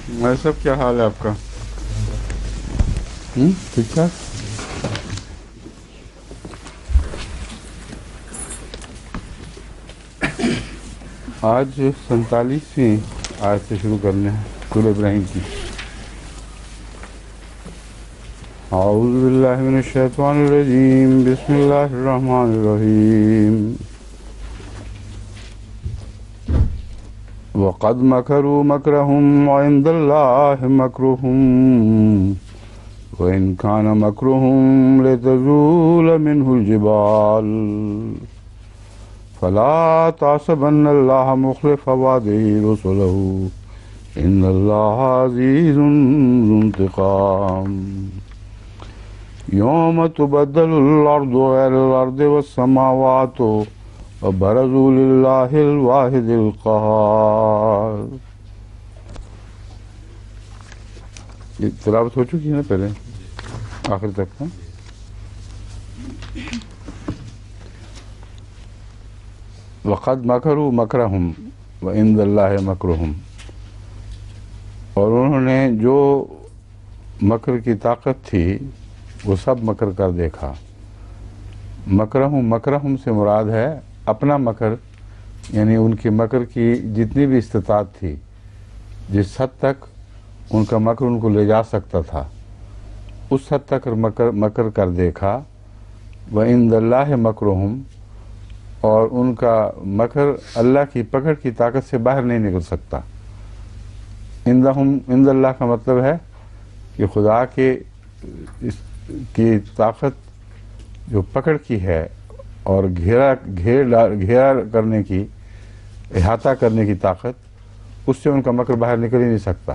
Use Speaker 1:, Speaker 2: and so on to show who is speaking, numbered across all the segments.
Speaker 1: میں سب کیا حال ہے آپ کا؟ ٹھیک ٹھاک. آج 47ویں آیت سے شروع کرنے ہیں سورہ ابراہیم کی. اعوذ باللہ من الشیطان الرجیم. بسم اللہ الرحمن الرحیم. وَقَدْ مَكَرُوا مَكْرَهُمْ وَعِنْدَ اللَّهِ مَكْرُهُمْ وَإِنْ كَانَ مَكْرُهُمْ لِتَزُولَ مِنْهُ الْجِبَالُ فَلَا تَحْسَبَنَّ اللَّهَ مُخْلِفَ وَعْدِهِ رُسُلَهُ إِنَّ اللَّهَ عَزِيزٌ ذُو انتِقَامٍ. يَوْمَ تُبَدَّلُ الْأَرْضُ غَيْرَ الْأَرْضِ وَالسَّمَاوَاتُ وَبَرَزُوا لِلَّهِ الْوَاحِدِ الْقَهَّارِ. یہ تلاوت ہو چکی ہے نا پہلے آخر تک نا. وَقَدْ مَكَرُوا مَكْرَهُمْ وَعِنْدَ اللَّهِ مَكْرُهُمْ. اور انہوں نے جو مکر کی طاقت تھی وہ سب مکر کر دیکھا. مکرہم سے مراد ہے اپنا مکر، یعنی ان کے مکر کی جتنی بھی استطاعت تھی، جس حد تک ان کا مکر ان کو لے جا سکتا تھا اس حد تک مکر کر دیکھا. وَعِنْدَ اللَّهِ مَكْرُهُمْ، اور ان کا مکر اللہ کی پکڑ کی طاقت سے باہر نہیں نکل سکتا. عند اللہ کا مطلب ہے کہ خدا کی طاقت جو پکڑ کی ہے اور گھیرا کرنے کی، احاطہ کرنے کی طاقت، اس سے ان کا مکر باہر نکل ہی نہیں سکتا.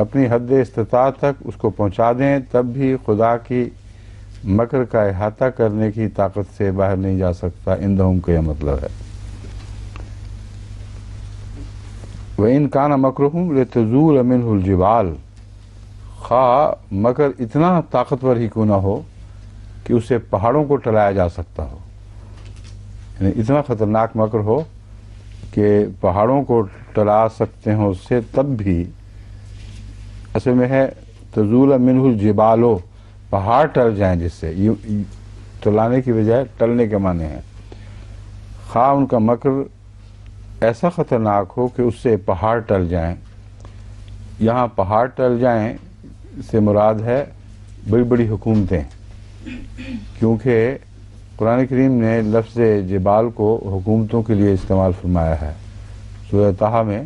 Speaker 1: اپنی حد استطاعت تک اس کو پہنچا دیں تب بھی خدا کی مکر کا احاطہ کرنے کی طاقت سے باہر نہیں جا سکتا. اندہم کا یہ مطلب ہے. وَإِنْ كَانَ مَكْرُهُمْ لِتَزُولَ مِنْهُ الْجِبَالُ. خواہ مکر اتنا طاقتور ہی کیوں نہ ہو کہ اسے پہاڑوں کو ٹلایا جا سکتا ہو، یعنی اتنا خطرناک مکر ہو کہ پہاڑوں کو ٹلا سکتے ہوں اس سے، تب بھی اصل میں ہے تزول منہ الجبال، پہاڑ ٹل جائیں، جس سے ٹلانے کی بجائے ٹلنے کے معنی ہیں. خواہ ان کا مکر ایسا خطرناک ہو کہ اس سے پہاڑ ٹل جائیں. یہاں پہاڑ ٹل جائیں سے مراد ہے بڑی بڑی حکومتیں، کیونکہ قرآن کریم نے لفظ جبال کو حکومتوں کے لیے استعمال فرمایا ہے. سورہ طٰہٰ میں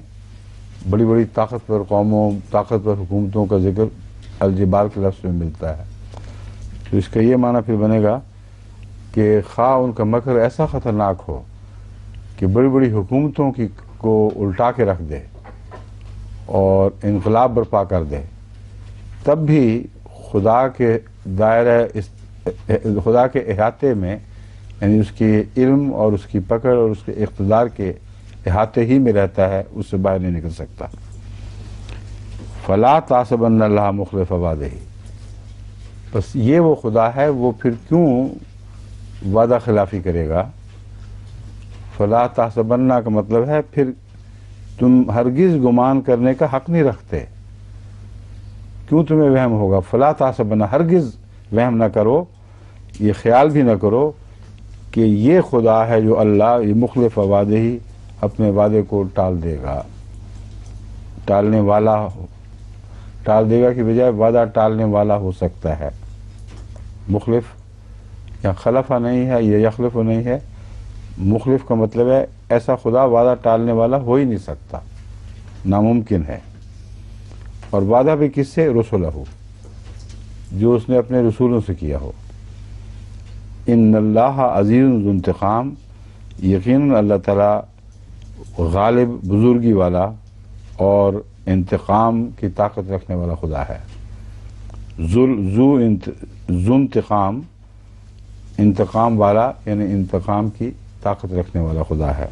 Speaker 1: بڑی بڑی طاقتور قوموں، طاقتور حکومتوں کا ذکر الجبال کے لفظ میں ملتا ہے. تو اس کا یہ معنی پھر بنے گا کہ خواہ ان کا مکر ایسا خطرناک ہو کہ بڑی بڑی حکومتوں کو الٹا کے رکھ دے اور انقلاب برپا کر دے، تب بھی خدا کے خدا کے احاطے میں، یعنی اس کے علم اور اس کی پکڑ اور اس کے اقتدار کے احاطے ہی میں رہتا ہے، اس سے باہر نہیں نکل سکتا. فَلَا تَحْسَبَنَّ اللَّهَ مُخْلِفَ وَعْدِهِ. بس یہ وہ خدا ہے، وہ پھر کیوں وعدہ خلافی کرے گا؟ فَلَا تَحْسَبَنَّ کا مطلب ہے پھر تم ہرگز گمان کرنے کا حق نہیں رکھتے. کیوں تمہیں وہم ہوگا؟ فَلَا تَحْسَبَنَّ، ہرگز وہم نہ کرو، یہ خیال بھی نہ کرو کہ یہ خدا ہے جو اللہ، یہ مخلف وعدہ ہی، اپنے وعدے کو ٹال دے گا. ٹالنے والا ٹال دے گا کی بجائے وعدہ ٹالنے والا ہو سکتا ہے. مخلف یا خلفہ نہیں ہے، یہ یخلف نہیں ہے. مخلف کا مطلب ہے ایسا خدا وعدہ ٹالنے والا ہو ہی نہیں سکتا، ناممکن ہے. اور وعدہ بھی کس سے؟ رسولہ، جو اس نے اپنے رسولوں سے کیا ہو. ان اللہ عزیز ذو انتقام، یقیناً اللہ تعالیٰ غالب، بزرگی والا اور انتقام کی طاقت رکھنے والا خدا ہے. ذو انتقام، انتقام والا، یعنی انتقام کی طاقت رکھنے والا خدا ہے.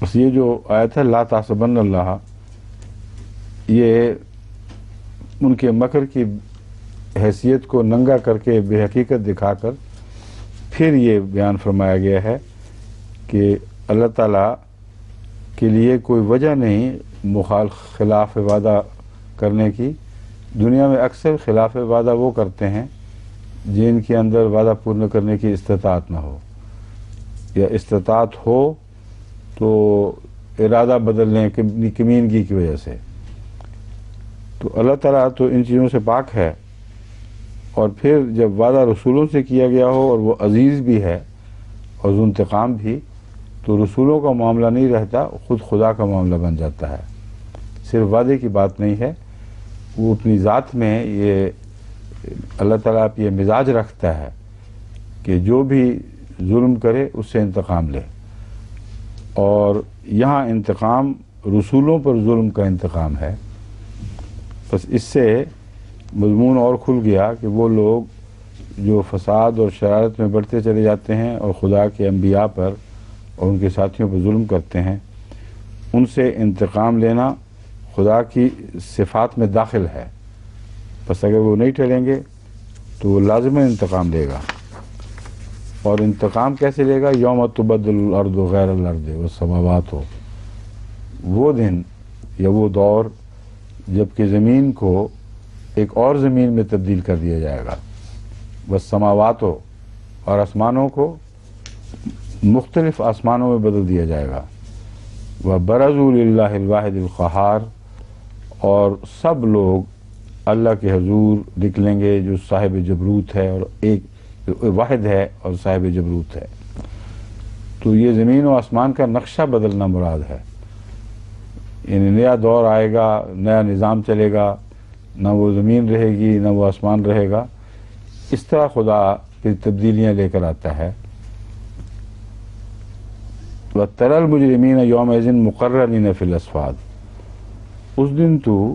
Speaker 1: بس یہ جو آیت ہے لا تحسبن اللہ، یہ ان کے مکر کی حیثیت کو ننگا کر کے، بے حقیقت دکھا کر پھر یہ بیان فرمایا گیا ہے کہ اللہ تعالیٰ کے لیے کوئی وجہ نہیں خلاف وعدہ کرنے کی. دنیا میں اکثر خلاف وعدہ وہ کرتے ہیں جن کے اندر وعدہ پورن کرنے کی استطاعت نہ ہو، یا استطاعت ہو تو ارادہ بدل لیں کمینگی کی وجہ سے. تو اللہ تعالیٰ تو ان چیزوں سے پاک ہے. اور پھر جب وعدہ رسولوں سے کیا گیا ہو اور وہ عزیز بھی ہے اور ذو انتقام بھی، تو رسولوں کا معاملہ نہیں رہتا، خود خدا کا معاملہ بن جاتا ہے. صرف وعدے کی بات نہیں ہے، وہ اپنی ذات میں یہ اللہ تعالیٰ یہ مزاج رکھتا ہے کہ جو بھی ظلم کرے اس سے انتقام لے. اور یہاں انتقام رسولوں پر ظلم کا انتقام ہے. بس اس سے مضمون اور کھل گیا کہ وہ لوگ جو فساد اور شرارت میں بڑھتے چلے جاتے ہیں اور خدا کے انبیاء پر اور ان کے ساتھیوں پر ظلم کرتے ہیں، ان سے انتقام لینا خدا کی صفات میں داخل ہے. بس اگر وہ نہیں ٹلیں گے تو وہ لازماً انتقام لے گا. اور انتقام کیسے لے گا؟ یوم تبدل الارض غیر الارض والسماوات ہو، وہ دن یا وہ دور جب کہ زمین کو ایک اور زمین میں تبدیل کر دیا جائے گا. والسماوات ہو، اور آسمانوں کو مختلف آسمانوں میں بدل دیا جائے گا. وبرزوا للہ الواحد القہار، اور سب لوگ اللہ کے حضور نکلیں گے جو صاحب جبروت ہے اور ایک واحد ہے اور صاحب جبروت ہے. تو یہ زمین و آسمان کا نقشہ بدلنا مراد ہے. یعنی نیا دور آئے گا، نیا نظام چلے گا، نہ وہ زمین رہے گی نہ وہ آسمان رہے گا. اس طرح خدا پھر تبدیلیاں لے کر آتا ہے. وَتَرَى الْمُجْرِمِينَ يَوْمَئِذٍ مُقَرَّنِينَ فِي الْأَصْفَادِ، اس دن تو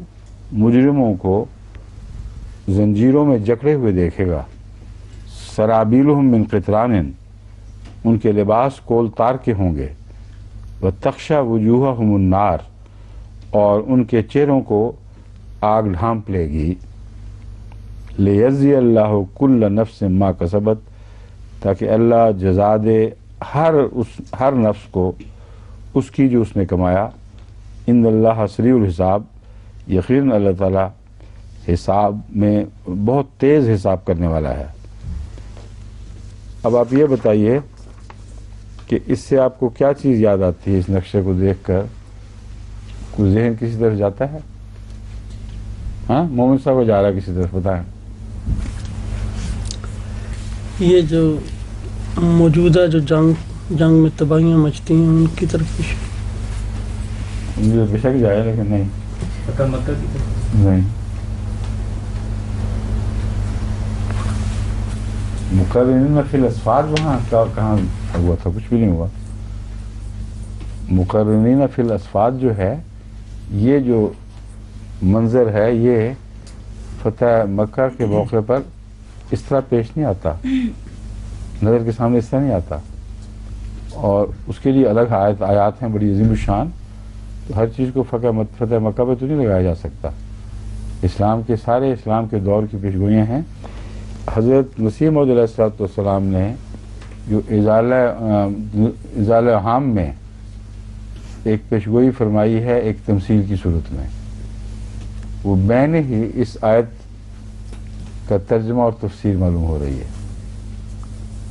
Speaker 1: مجرموں کو زنجیروں میں جکڑے ہوئے دیکھے گا. سرابیلہم من قطران، ان کے لباس کول تار کے ہوں گے. وتخشى وجوہہم النار، اور ان کے چہروں کو آگ ڈھانپ لے گی. لیجزی اللہ کل نفس ما کسبت، تاکہ اللہ جزا دے ہر نفس کو اس کی جو اس نے کمایا. ان اللہ سریع الحساب، یقیناً اللہ تعالیٰ حساب میں بہت تیز حساب کرنے والا ہے. اب آپ یہ بتائیے کہ اس سے آپ کو کیا چیز یاد آتی ہے؟ اس نقشے کو دیکھ کر کوئی ذہن کسی طرف جاتا ہے؟ ہاں، مومن صاحب کو جا رہا ہے کسی طرف، بتائیں.
Speaker 2: یہ جو موجودہ جو جنگ میں تباہیاں مچتی ہیں ان کی طرف
Speaker 1: مجھے بے شک جائے، لیکن نہیں نہیں مقررین فی الاسفاد، وہاں کہاں ہوا تھا؟ کچھ بھی نہیں ہوا. مقررین فی الاسفاد جو ہے، یہ جو منظر ہے یہ فتح مکہ کے موقع پر اس طرح پیش نہیں آتا، نظر کے سامنے اس طرح نہیں آتا. اور اس کے لیے الگ آیات ہیں بڑی عظیم الشان. تو ہر چیز کو فتح مکہ پہ تو نہیں لگایا جا سکتا. اسلام کے سارے اسلام کے دور کی پیشگوئیاں ہیں. حضرت مسیح موعود علیہ السلام نے جو ازالہ عام میں ایک پیشگوئی فرمائی ہے ایک تمثیل کی صورت میں، وہ میں نے ہی اس آیت کا ترجمہ اور تفسیر معلوم ہو رہی ہے.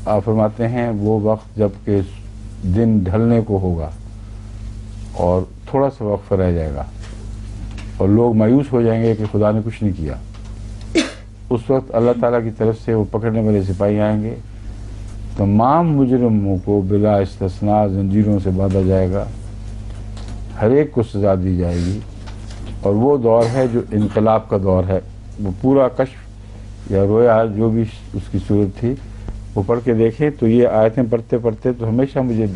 Speaker 1: آپ فرماتے ہیں وہ وقت جب کہ دن ڈھلنے کو ہوگا اور تھوڑا سا وقفہ رہ جائے گا اور لوگ مایوس ہو جائیں گے کہ خدا نے کچھ نہیں کیا. اس وقت اللہ تعالیٰ کی طرف سے وہ پکڑنے والے سپاہی آئیں گے، تمام مجرموں کو بلا استثناء زنجیروں سے باندھا جائے گا، ہر ایک کو سزا دی جائے گی. اور وہ دور ہے جو انقلاب کا دور ہے. وہ پورا کشف یا رویا جو بھی اس کی صورت تھی وہ پڑھ کے دیکھیں تو یہ آیتیں پڑھتے پڑھتے تو ہمیشہ مجھے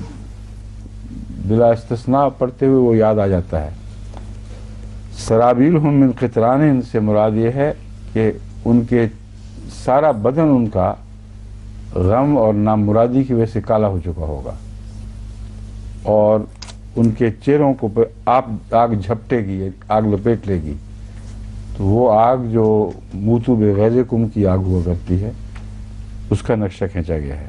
Speaker 1: بلا استثناء پڑھتے ہوئے وہ یاد آ جاتا ہے. سرابیلہم من قطران سے مراد یہ ہے کہ ان کے سارا بدن ان کا غم اور نامرادی کی وجہ سے کالا ہو چکا ہوگا، اور ان کے چہروں کو آگ جھپٹے گی، آگ لپیٹ لے گی. تو وہ آگ جو موتو بغیظکم کی آگ ہوا کرتی ہے اس کا نقشہ کھینچا گیا ہے.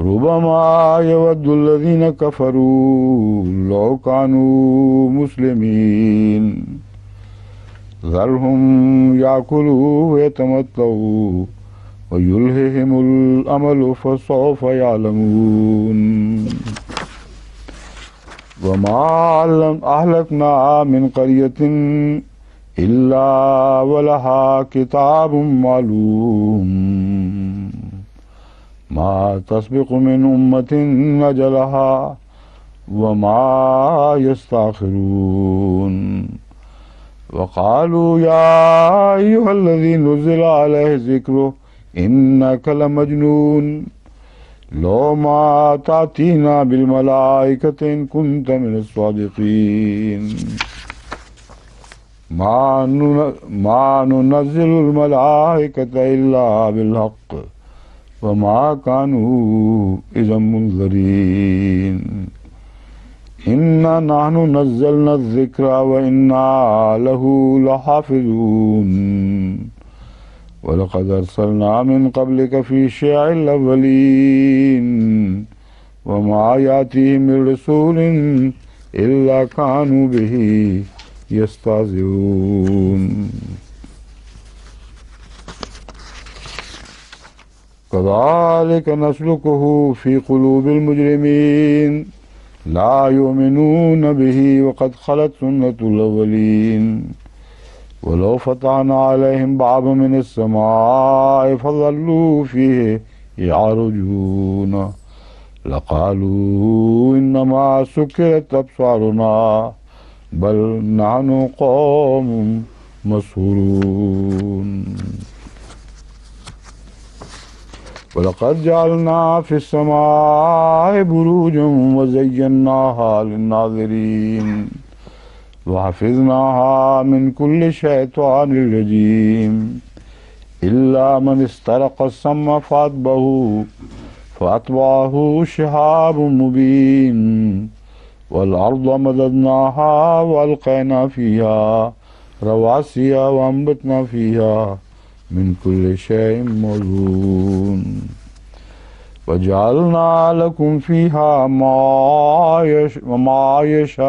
Speaker 1: ربما يود الذين كفروا لو كانوا مسلمين ذرهم يأكلوا ويتمتعوا ويلههم الأمل فسوف يعلمون وما أهلكنا من قرية إلا ولها كتاب معلوم ما تسبق من أمة أجلها وما يستأخرون وقالوا يا أيها الذي نزل عليه ذكره إنك لمجنون لو ما تأتينا بالملائكة إن كنت من الصادقين ما ننزل الملائكة إلا بالحق وما كانوا إذا منذرين إنا نحن نزلنا الذكر وإنا له لحافظون وَلَقَدْ أَرْسَلْنَا مِنْ قَبْلِكَ فِي شِيَعِ الْأَوَّلِينَ وَمَا يَأْتِيهِمْ مِنْ رَسُولٍ إِلَّا كَانُوا بِهِ يَسْتَهْزِئُونَ كَذَلِكَ نَسْلُكُهُ فِي قُلُوبِ الْمُجْرِمِينَ لَا يُؤْمِنُونَ بِهِ وَقَدْ خَلَتْ سُنَّةُ الْأَوَّلِينَ ولو فتحنا عليهم بابا من السماء فظلوا فيه يعرجون لقالوا إنما سكرت أبصارنا بل نحن قوم مسحورون ولقد جعلنا في السماء بروجا وزيناها للناظرين وحفظناها من كل شيطان رجيم إلا من استرق السمع فأتبعه شهاب مبين والأرض مددناها وألقينا فيها رواسي وأنبتنا فيها من كل شيء موزون وجعلنا لكم فيها معايش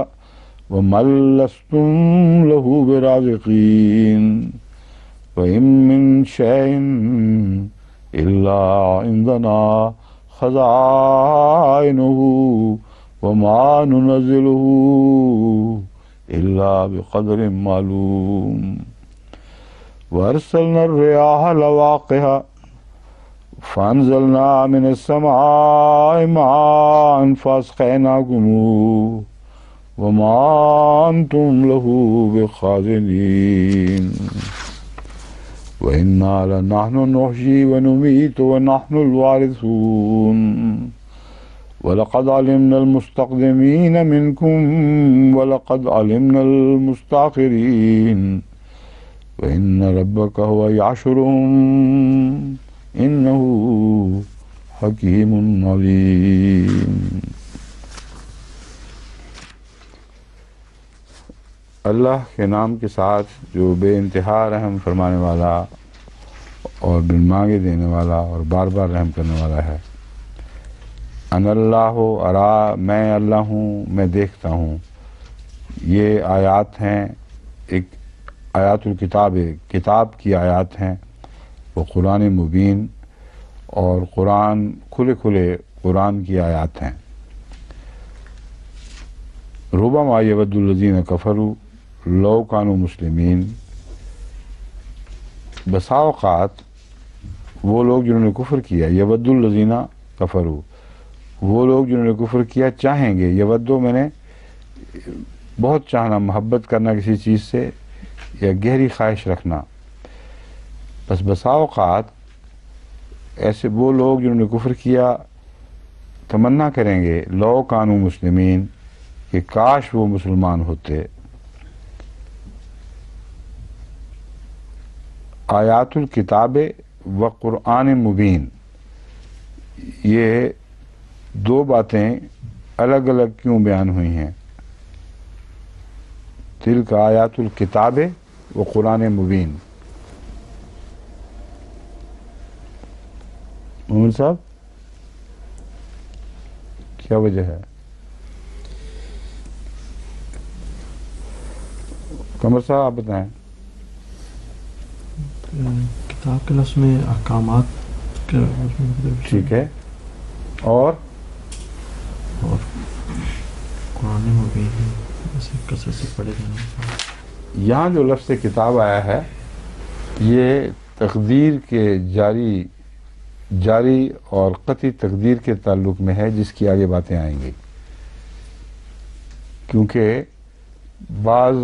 Speaker 1: ومن لستم له برازقين وإن من شيء إلا عندنا خزائنه وما ننزله إلا بقدر معلوم وأرسلنا الرياح لواقح فأنزلنا من السماء ماء فأسقيناكموه وما أنتم له بخازنين وإنا لنحن نحيي ونميت ونحن الوارثون ولقد علمنا المستقدمين منكم ولقد علمنا المستأخرين وإن ربك هو يحشرهم إنه حكيم عليم. اللہ کے نام کے ساتھ جو بے انتہا رحم فرمانے والا اور بن مانگے دینے والا اور بار بار رحم کرنے والا ہے. ان اللہ ارا، میں اللہ ہوں، میں دیکھتا ہوں. یہ آیات ہیں، ایک آیات الکتاب، کتاب کی آیات ہیں، وہ قرآن مبین اور قرآن کھلے کھلے قرآن کی آیات ہیں. ربما یود الذین کفروا لو کانوا مسلمین، بسا اوقات وہ لوگ جنہوں نے کفر کیا، یود الذین کفروا، وہ لوگ جنہوں نے کفر کیا چاہیں گے. یودو میں نے بہت چاہنا، محبت کرنا کسی چیز سے یا گہری خواہش رکھنا. بس بسا اوقات ایسے وہ لوگ جنہوں نے کفر کیا تمنا کریں گے لو کانوا مسلمین، کہ کاش وہ مسلمان ہوتے. آیات الکتاب و قرآن مبین، یہ دو باتیں الگ الگ کیوں بیان ہوئی ہیں؟ تلک آیات الکتاب و قرآن مبین. محمد صاحب کیا وجہ ہے؟ قمر صاحب آپ بتائیں.
Speaker 3: کتاب کے لفظ میں احکامات کا مطلب
Speaker 1: ٹھیک ہے. اور
Speaker 3: قرآن مبین ایسے کثرت سے پڑھے جانا.
Speaker 1: یہاں جو لفظ کتاب آیا ہے یہ تقدیر کے جاری اور قطعی تقدیر کے تعلق میں ہے، جس کی آگے باتیں آئیں گی. کیونکہ بعض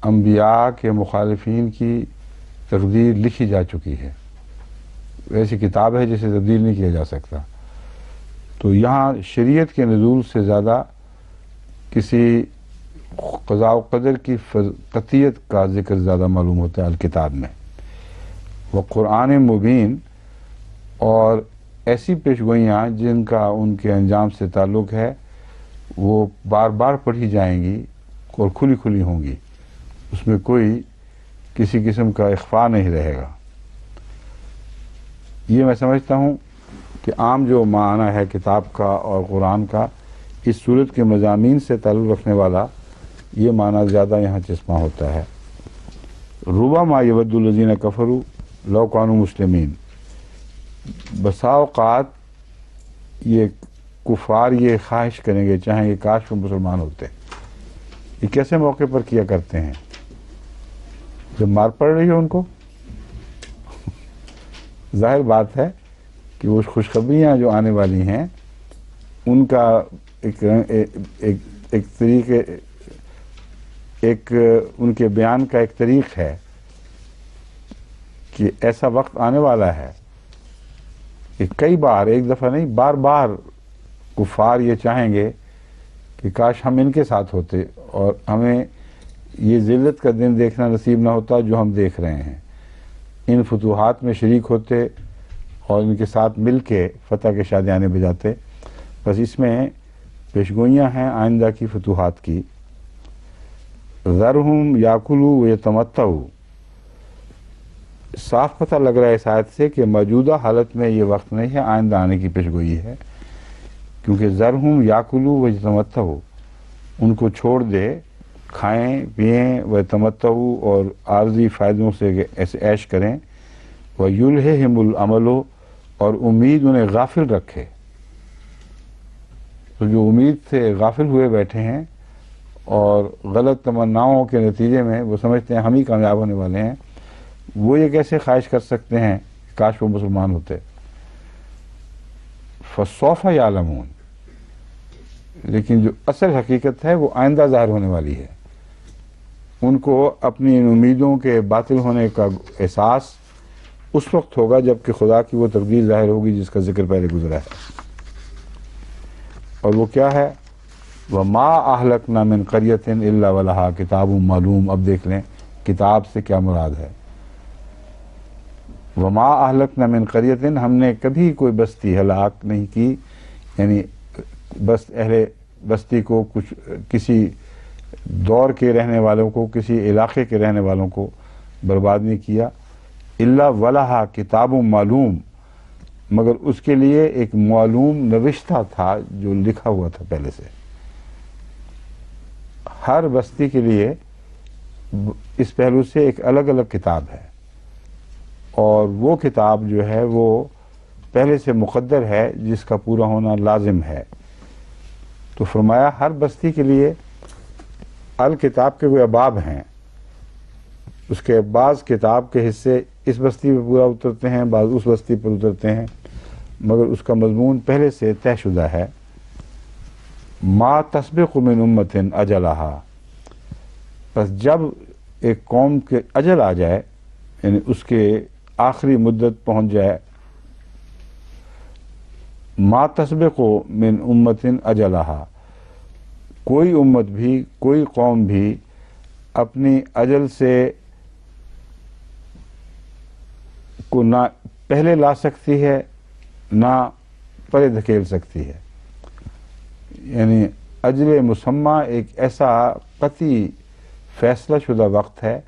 Speaker 1: انبیاء کے مخالفین کی تقدیر لکھی جا چکی ہے، ایسی کتاب ہے جسے تبدیل نہیں کیا جا سکتا. تو یہاں شریعت کے نزول سے زیادہ کسی قضاء و قدر کی قطعیت کا ذکر زیادہ معلوم ہوتا ہے الکتاب میں. وہ قرآن مبین اور ایسی پیشگوئیاں جن کا ان کے انجام سے تعلق ہے وہ بار بار پڑھی جائیں گی اور کھلی کھلی ہوں گی، اس میں کوئی کسی قسم کا اخفاء نہیں رہے گا. یہ میں سمجھتا ہوں کہ عام جو معنی ہے کتاب کا اور قرآن کا، اس صورت کے مضامین سے تعلق رکھنے والا یہ معنی زیادہ یہاں چسپاں ہوتا ہے. ربما یود الذین کفروا لو کانوا مسلمین. بسا اوقات یہ کفار یہ خواہش کریں گے، چاہیں گے کاش وہ مسلمان ہوتے. یہ کیسے موقع پر کیا کرتے ہیں؟ جب مار پڑ رہی ہو ان کو. ظاہر بات ہے کہ وہ خوشخبریاں جو آنے والی ہیں ان کا ایک طریقے، ایک ان کے بیان کا ایک طریق ہے کہ ایسا وقت آنے والا ہے کہ کئی بار، ایک دفعہ نہیں، بار بار کفار یہ چاہیں گے کہ کاش ہم ان کے ساتھ ہوتے اور ہمیں یہ ذلت کا دن دیکھنا نصیب نہ ہوتا جو ہم دیکھ رہے ہیں. ان فتوحات میں شریک ہوتے اور ان کے ساتھ مل کے فتح کے شادیانے بجاتے. بس اس میں پیشگوئیاں ہیں آئندہ کی فتوحات کی. ذرہم یاکلوا ویتمتعوا. صاف پتہ لگ رہا ہے اس آیت سے کہ موجودہ حالت میں یہ وقت نہیں ہے، آئندہ آنے کی پیشگوئی ہے. کیونکہ ذرہم یاکلوا ویتمتعوا، ان کو چھوڑ دے، کھائیں پئیں ویتمتعوا اور عارضی فائدوں سے ایسے عیش کریں. ویلہہم الامل، اور امید انہیں غافل رکھے. تو جو امید سے غافل ہوئے بیٹھے ہیں اور غلط تمناؤں کے نتیجے میں وہ سمجھتے ہیں ہم ہی کامیاب ہونے والے ہیں، وہ یہ کیسے خواہش کر سکتے ہیں کہ کاش وہ مسلمان ہوتے. فسوف یعلمون. لیکن جو اصل حقیقت ہے وہ آئندہ ظاہر ہونے والی ہے. ان کو اپنی ان امیدوں کے باطل ہونے کا احساس اس وقت ہوگا جب کہ خدا کی وہ تقدیر ظاہر ہوگی جس کا ذکر پہلے گزرا ہے. اور وہ کیا ہے؟ وَمَا أَهْلَكْنَا مِنْ قَرْيَةٍ إِلَّا وَلَهَا كِتَابٌ مَعْلُوم. اب دیکھ لیں کتاب سے کیا مراد ہے. وَمَا أَهْلَكْنَا مِنْ قَرْيَةٍ، ہم نے کبھی کوئی بستی ہلاک نہیں کی، یعنی بس اہل بستی کو، کچھ کسی دور کے رہنے والوں کو، کسی علاقے کے رہنے والوں کو برباد نہیں کیا. إِلَّا وَلَهَا كِتَابٌ معلوم، مگر اس کے لیے ایک معلوم نوشتہ تھا جو لکھا ہوا تھا پہلے سے. ہر بستی کے لیے اس پہلو سے ایک الگ الگ کتاب ہے، اور وہ کتاب جو ہے وہ پہلے سے مقدر ہے جس کا پورا ہونا لازم ہے. تو فرمایا ہر بستی کے لیے الکتاب کے کوئی ابواب ہیں، اس کے بعض کتاب کے حصے اس بستی پہ پورا اترتے ہیں، بعض اس بستی پر اترتے ہیں، مگر اس کا مضمون پہلے سے طے شدہ ہے. ما تسبق من امت اجلہا. پس جب ایک قوم کے اجل آ جائے، یعنی اس کے آخری مدت پہنچ جائے، ما تسبق من امت اجلہا، کوئی امت بھی، کوئی قوم بھی اپنی اجل سے کو نہ پہلے لا سکتی ہے نہ پرے دھکیل سکتی ہے. یعنی اجل مسمى ایک ایسا قطعی فیصلہ شدہ وقت ہے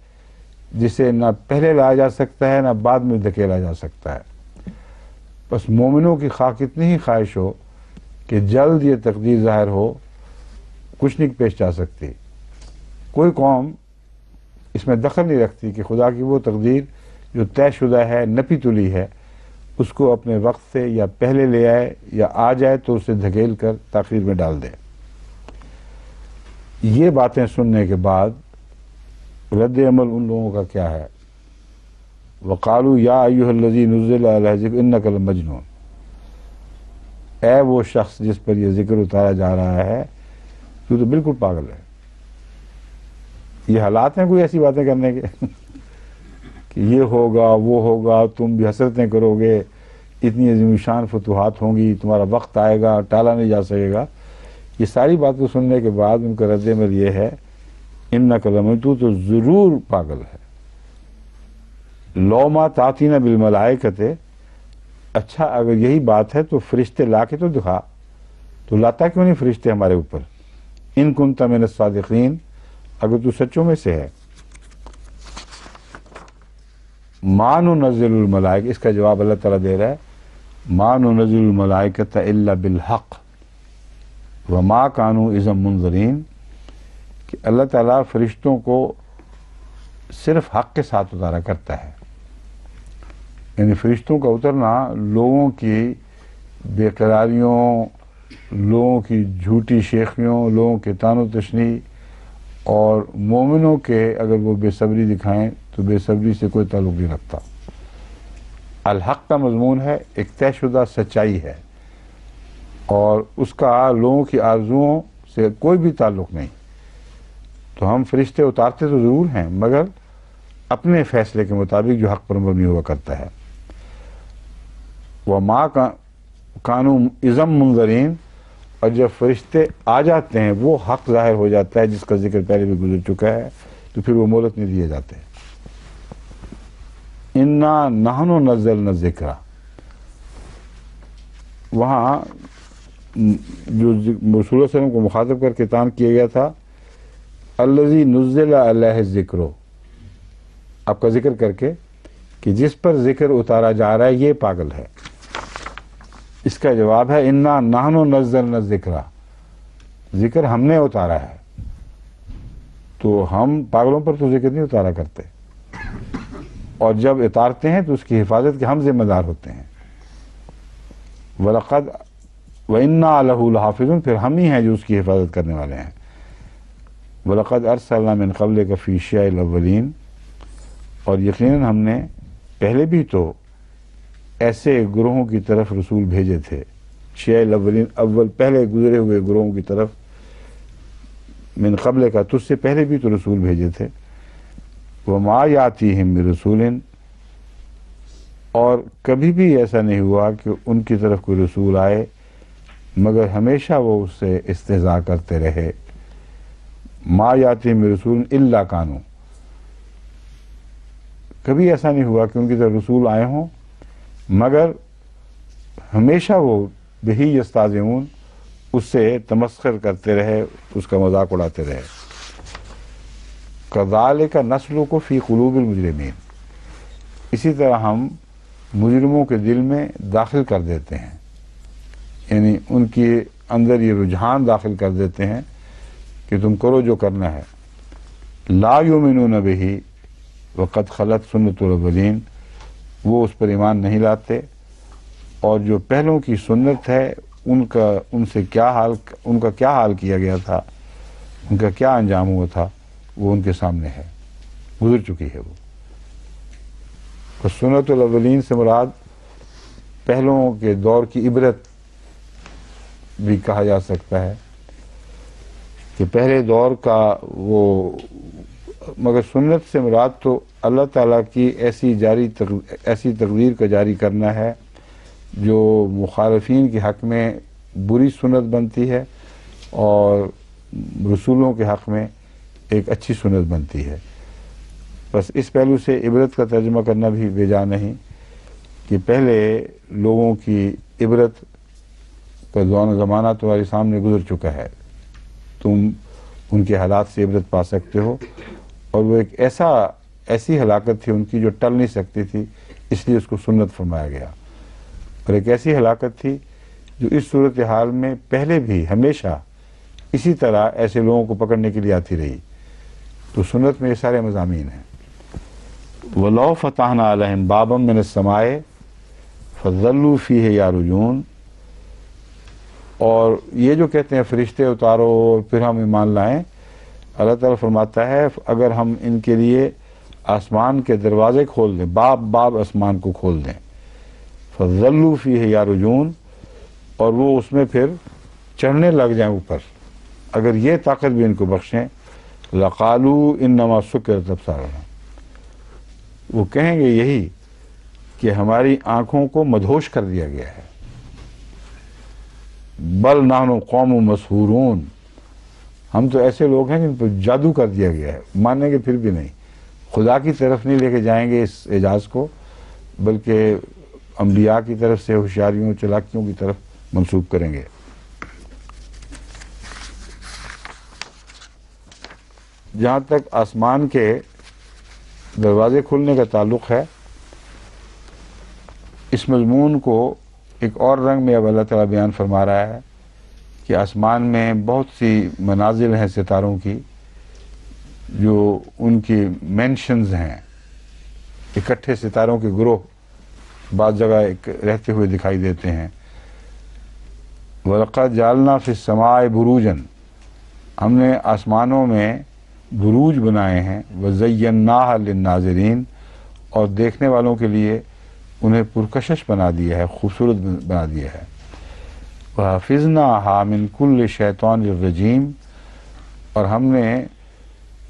Speaker 1: جسے نہ پہلے لایا جا سکتا ہے نہ بعد میں دھکیلا جا سکتا ہے. بس مومنوں کی خواہ کتنی ہی خواہش ہو کہ جلد یہ تقدیر ظاہر ہو، کچھ نہیں پیش جا سکتی. کوئی قوم اس میں دخل نہیں رکھتی کہ خدا کی وہ تقدیر جو طے شدہ ہے، نپی تلی ہے، اس کو اپنے وقت سے یا پہلے لے آئے یا آ جائے تو اسے دھکیل کر تاخیر میں ڈال دے. یہ باتیں سننے کے بعد رد عمل ان لوگوں کا کیا ہے؟ وقالوا یا ایھا الذی نزل علیہ الذکر انک لمجنون، اے وہ شخص جس پر یہ ذکر اتارا جا رہا ہے تو بالکل پاگل ہے. یہ حالات ہیں کوئی ایسی باتیں کرنے کے کہ یہ ہوگا وہ ہوگا، تم بھی حسرتیں کرو گے، اتنی عظیم شان فتوحات ہوں گی، تمہارا وقت آئے گا، ٹالا نہیں جا سکے گا. یہ ساری باتیں سننے کے بعد ان کا رد عمل یہ ہے انک لمجنون، تو ضرور پاگل ہے. لو ما تاتینا بالملائکۃ، اچھا اگر یہی بات ہے تو فرشتے لا کے تو دکھا، تو لاتا کیوں نہیں فرشتے ہمارے اوپر؟ ان کنت من الصادقین، اگر تو سچوں میں سے ہے. ما ننزل الملائکہ، اس کا جواب اللہ تعالیٰ دے رہا ہے ما ننزل الملائکۃ الا بالحق وما كانوا اذا منذرین، کہ اللہ تعالیٰ فرشتوں کو صرف حق کے ساتھ اتارا کرتا ہے. یعنی فرشتوں کا اترنا لوگوں کی بے قراریوں، لوگوں کی جھوٹی شیخیوں، لوگوں کے طعن و تشنیع اور مومنوں کے اگر وہ بے صبری دکھائیں تو بے صبری سے کوئی تعلق نہیں رکھتا. الحق کا مضمون ہے، ایک طے شدہ سچائی ہے، اور اس کا لوگوں کی آرزوؤں سے کوئی بھی تعلق نہیں. تو ہم فرشتے اتارتے تو ضرور ہیں، مگر اپنے فیصلے کے مطابق جو حق پر مبنی ہوا کرتا ہے. وَمَا كَانُوا إِذًا مُنذَرِينَ، اور جب فرشتے آ جاتے ہیں وہ حق ظاہر ہو جاتا ہے جس کا ذکر پہلے بھی گزر چکا ہے، تو پھر وہ مہلت نہیں دیے جاتے. اِنَّا نَحْنُ نَزَّلْنَا الذِّکْرَ، وہاں جو رسول صلی اللہ علیہ وسلم کو مخاطب کر کے تعین کیا گیا تھا الذی نزل علیہ الذکر، آپ کا ذکر کر کے کہ جس پر ذکر اتارا جا رہا ہے یہ پاگل ہے. اس کا جواب ہے انا نحن نزلنا الذکر، ذکر ہم نے اتارا ہے، تو ہم پاگلوں پر تو ذکر نہیں اتارا کرتے، اور جب اتارتے ہیں تو اس کی حفاظت کے ہم ذمہ دار ہوتے ہیں. وَلَقَدْ وَإِنَّا لَهُ لَحَافِظُونَ، پھر ہم ہی ہیں جو اس کی حفاظت کرنے والے ہیں. وَلَقَدْ أَرْسَلْنَا مِنْ قَبْلِكَ فِي شِيَعِ الْأَوَّلِينَ، اور یقیناً ہم نے پہلے بھی تو ایسے گروہوں کی طرف رسول بھیجے تھے. شیع الاولین، اول پہلے گزرے ہوئے گروہوں کی طرف. من قبل کا، تجھ سے پہلے بھی تو رسول بھیجے تھے. وما یاتیہم من رسول، اور کبھی بھی ایسا نہیں ہوا کہ ان کی طرف کوئی رسول آئے مگر ہمیشہ وہ اس سے استہزاء کرتے رہے. ما یاتیہم من رسول الا کانوا، کبھی ایسا نہیں ہوا کہ ان کی طرف رسول آئے ہوں مگر ہمیشہ وہ بہی یستہزئون، اس سے تمسخر کرتے رہے، اس کا مذاق اڑاتے رہے. کذالک نسلک فی قلوب المجرمین، اسی طرح ہم مجرموں کے دل میں داخل کر دیتے ہیں، یعنی ان کے اندر یہ رجحان داخل کر دیتے ہیں کہ تم کرو جو کرنا ہے. لا یؤمنون بہ وقد خلت سنت الاولین، وہ اس پر ایمان نہیں لاتے، اور جو پہلوں کی سنت ہے ان کا کیا حال کیا گیا تھا، ان کا کیا انجام ہوا تھا، وہ ان کے سامنے ہے، گزر چکی ہے وہ. تو سنت الاولین سے مراد پہلوں کے دور کی عبرت بھی کہا جا سکتا ہے کہ پہلے دور کا وہ، مگر سنت سے مراد تو اللہ تعالیٰ کی ایسی تقدیر کا جاری کرنا ہے جو مخالفین کے حق میں بری سنت بنتی ہے اور رسولوں کے حق میں ایک اچھی سنت بنتی ہے. بس اس پہلو سے عبرت کا ترجمہ کرنا بھی بے جا نہیں کہ پہلے لوگوں کی عبرت کا دوران زمانہ تمہارے سامنے گزر چکا ہے، تم ان کے حالات سے عبرت پا سکتے ہو، اور وہ ایک ایسی ہلاکت تھی ان کی جو ٹل نہیں سکتی تھی، اس لیے اس کو سنت فرمایا گیا. اور ایک ایسی ہلاکت تھی جو اس صورتحال میں پہلے بھی ہمیشہ اسی طرح ایسے لوگوں کو پکڑنے کے لیے آتی رہی. تو سنت میں یہ سارے مضامین ہیں. وَلَوْ فَتَحْنَا عَلَيْهِمْ بَابًا مِّنَ السَّمَاءِ فَظَلُّوا فِيهِ يَعْرُجُونَ. اور یہ جو کہتے ہیں فرشتے اتارو اور پھر ہم ایمان لائیں، اللہ تعالیٰ فرماتا ہے اگر ہم ان کے لیے آسمان کے دروازے کھول دیں، باب آسمان کو کھول دیں، فَظَلُّوا فِيهِ يَعْرُجُونَ، اور وہ اس میں پھر چڑھنے لگ جائیں اوپر، اگر یہ طاقت بھی ان کو بخشیں، لَقَالُوا إِنَّمَا سُكِّرَتْ أَبْصَارُنَا، وہ کہیں گے یہی کہ ہماری آنکھوں کو مدہوش کر دیا گیا ہے. بل نحن قوم مسحورون، ہم تو ایسے لوگ ہیں جن پر جادو کر دیا گیا ہے. مانیں گے پھر بھی نہیں، خدا کی طرف نہیں لے کے جائیں گے اس اعجاز کو، بلکہ انبیاء کی طرف سے ہوشیاریوں چلاکیوں کی طرف منسوب کریں گے. جہاں تک آسمان کے دروازے کھلنے کا تعلق ہے، اس مضمون کو ایک اور رنگ میں اب اللہ تعالیٰ بیان فرما رہا ہے کہ آسمان میں بہت سی منازل ہیں ستاروں کی، جو ان کی مینشنز ہیں، اکٹھے ستاروں کے گروہ بعض جگہ رہتے ہوئے دکھائی دیتے ہیں. وَلَقَدْ جَعَلْنَا فِي السَّمَاءِ بُرُوجًا، ہم نے آسمانوں میں بروج بنائے ہیں، وَزَيَّنَّاهَا لِلنَّاظِرِينَ، اور دیکھنے والوں کے لیے انہیں پرکشش بنا دیا ہے، خوبصورت بنا دیا ہے. وَحَفِظْنَاهَا مِنْ كُلِّ شَيْطَانٍ رَجِيمٍ، اور ہم نے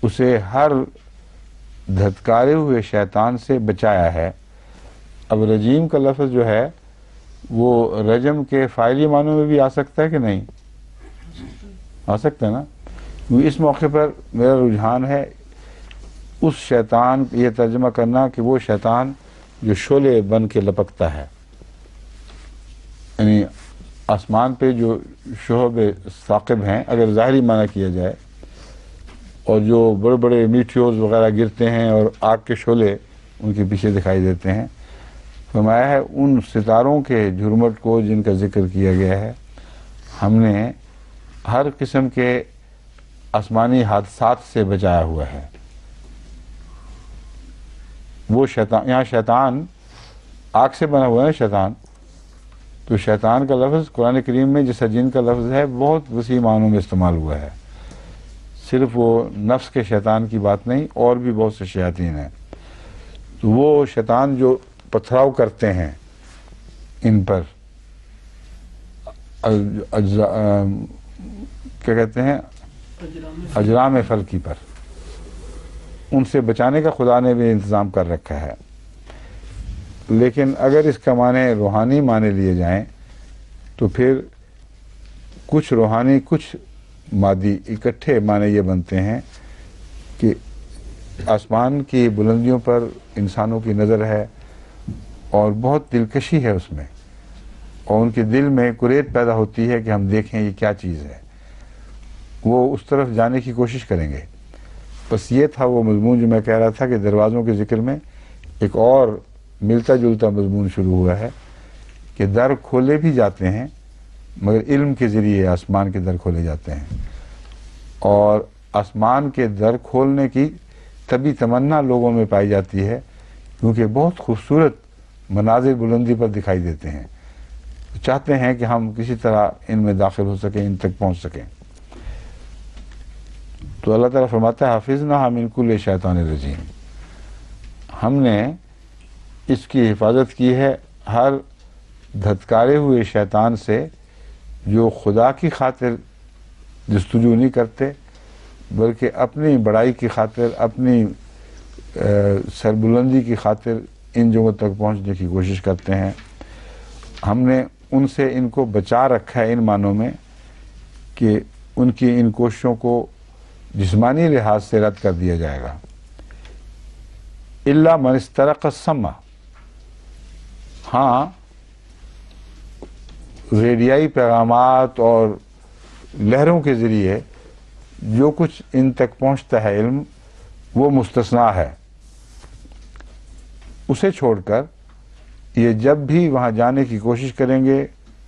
Speaker 1: اسے ہر دھتکارے ہوئے شیطان سے بچایا ہے. اب رجیم کا لفظ جو ہے وہ رجم کے فاعلی معنوں میں بھی آ سکتا ہے کہ نہیں؟ آ سکتا ہے نا. اس موقع پر میرا رجحان ہے اس شیطان، یہ ترجمہ کرنا کہ وہ شیطان جو شعلے بن کے لپکتا ہے، یعنی آسمان پہ جو شہب ثاقب ہیں اگر ظاہری معنی کیا جائے، اور جو بڑے بڑے میٹیورز وغیرہ گرتے ہیں اور آگ کے شعلے ان کے پیچھے دکھائی دیتے ہیں، فرمایا ہے ان ستاروں کے جھرمٹ کو جن کا ذکر کیا گیا ہے ہم نے ہر قسم کے آسمانی حادثات سے بچایا ہوا ہے. وہ شیطان، یہاں شیطان آگ سے بنا ہوا ہے شیطان، تو شیطان کا لفظ قرآن کریم میں جیسا جن کا لفظ ہے بہت وسیع معنوں میں استعمال ہوا ہے. صرف وہ نفس کے شیطان کی بات نہیں، اور بھی بہت سے شیاطین ہیں. تو وہ شیطان جو پتھراؤ کرتے ہیں ان پر، کیا کہتے ہیں، اجرام فلکی پر، ان سے بچانے کا خدا نے بھی انتظام کر رکھا ہے. لیکن اگر اس کا معنی روحانی معنی لیے جائیں تو پھر کچھ روحانی کچھ مادی اکٹھے معنی یہ بنتے ہیں کہ آسمان کی بلندیوں پر انسانوں کی نظر ہے اور بہت دلکشی ہے اس میں، اور ان کے دل میں کریت پیدا ہوتی ہے کہ ہم دیکھیں یہ کیا چیز ہے، وہ اس طرف جانے کی کوشش کریں گے. بس یہ تھا وہ مضمون جو میں کہہ رہا تھا کہ دروازوں کے ذکر میں ایک اور ملتا جلتا مضمون شروع ہوا ہے کہ در کھولے بھی جاتے ہیں، مگر علم کے ذریعے آسمان کے در کھولے جاتے ہیں. اور آسمان کے در کھولنے کی طبی تمنا لوگوں میں پائی جاتی ہے کیونکہ بہت خوبصورت مناظر بلندی پر دکھائی دیتے ہیں، چاہتے ہیں کہ ہم کسی طرح ان میں داخل ہو سکیں، ان تک پہنچ سکیں. تو اللہ تعالیٰ فرماتا ہے حافظناہا من کل شیطان رجیم، ہم نے اس کی حفاظت کی ہے ہر دھتکارے ہوئے شیطان سے جو خدا کی خاطر جستجو نہیں کرتے بلکہ اپنی بڑائی کی خاطر، اپنی سربلندی کی خاطر ان جگہوں تک پہنچنے کی کوشش کرتے ہیں. ہم نے ان سے ان کو بچا رکھا ہے ان معنوں میں کہ ان کی ان کوششوں کو جسمانی لحاظ سے رد کر دیا جائے گا. الا من استرق السمع، ہاں ریڈیائی پیغامات اور لہروں کے ذریعے جو کچھ ان تک پہنچتا ہے علم وہ مستثنا ہے. اسے چھوڑ کر یہ جب بھی وہاں جانے کی کوشش کریں گے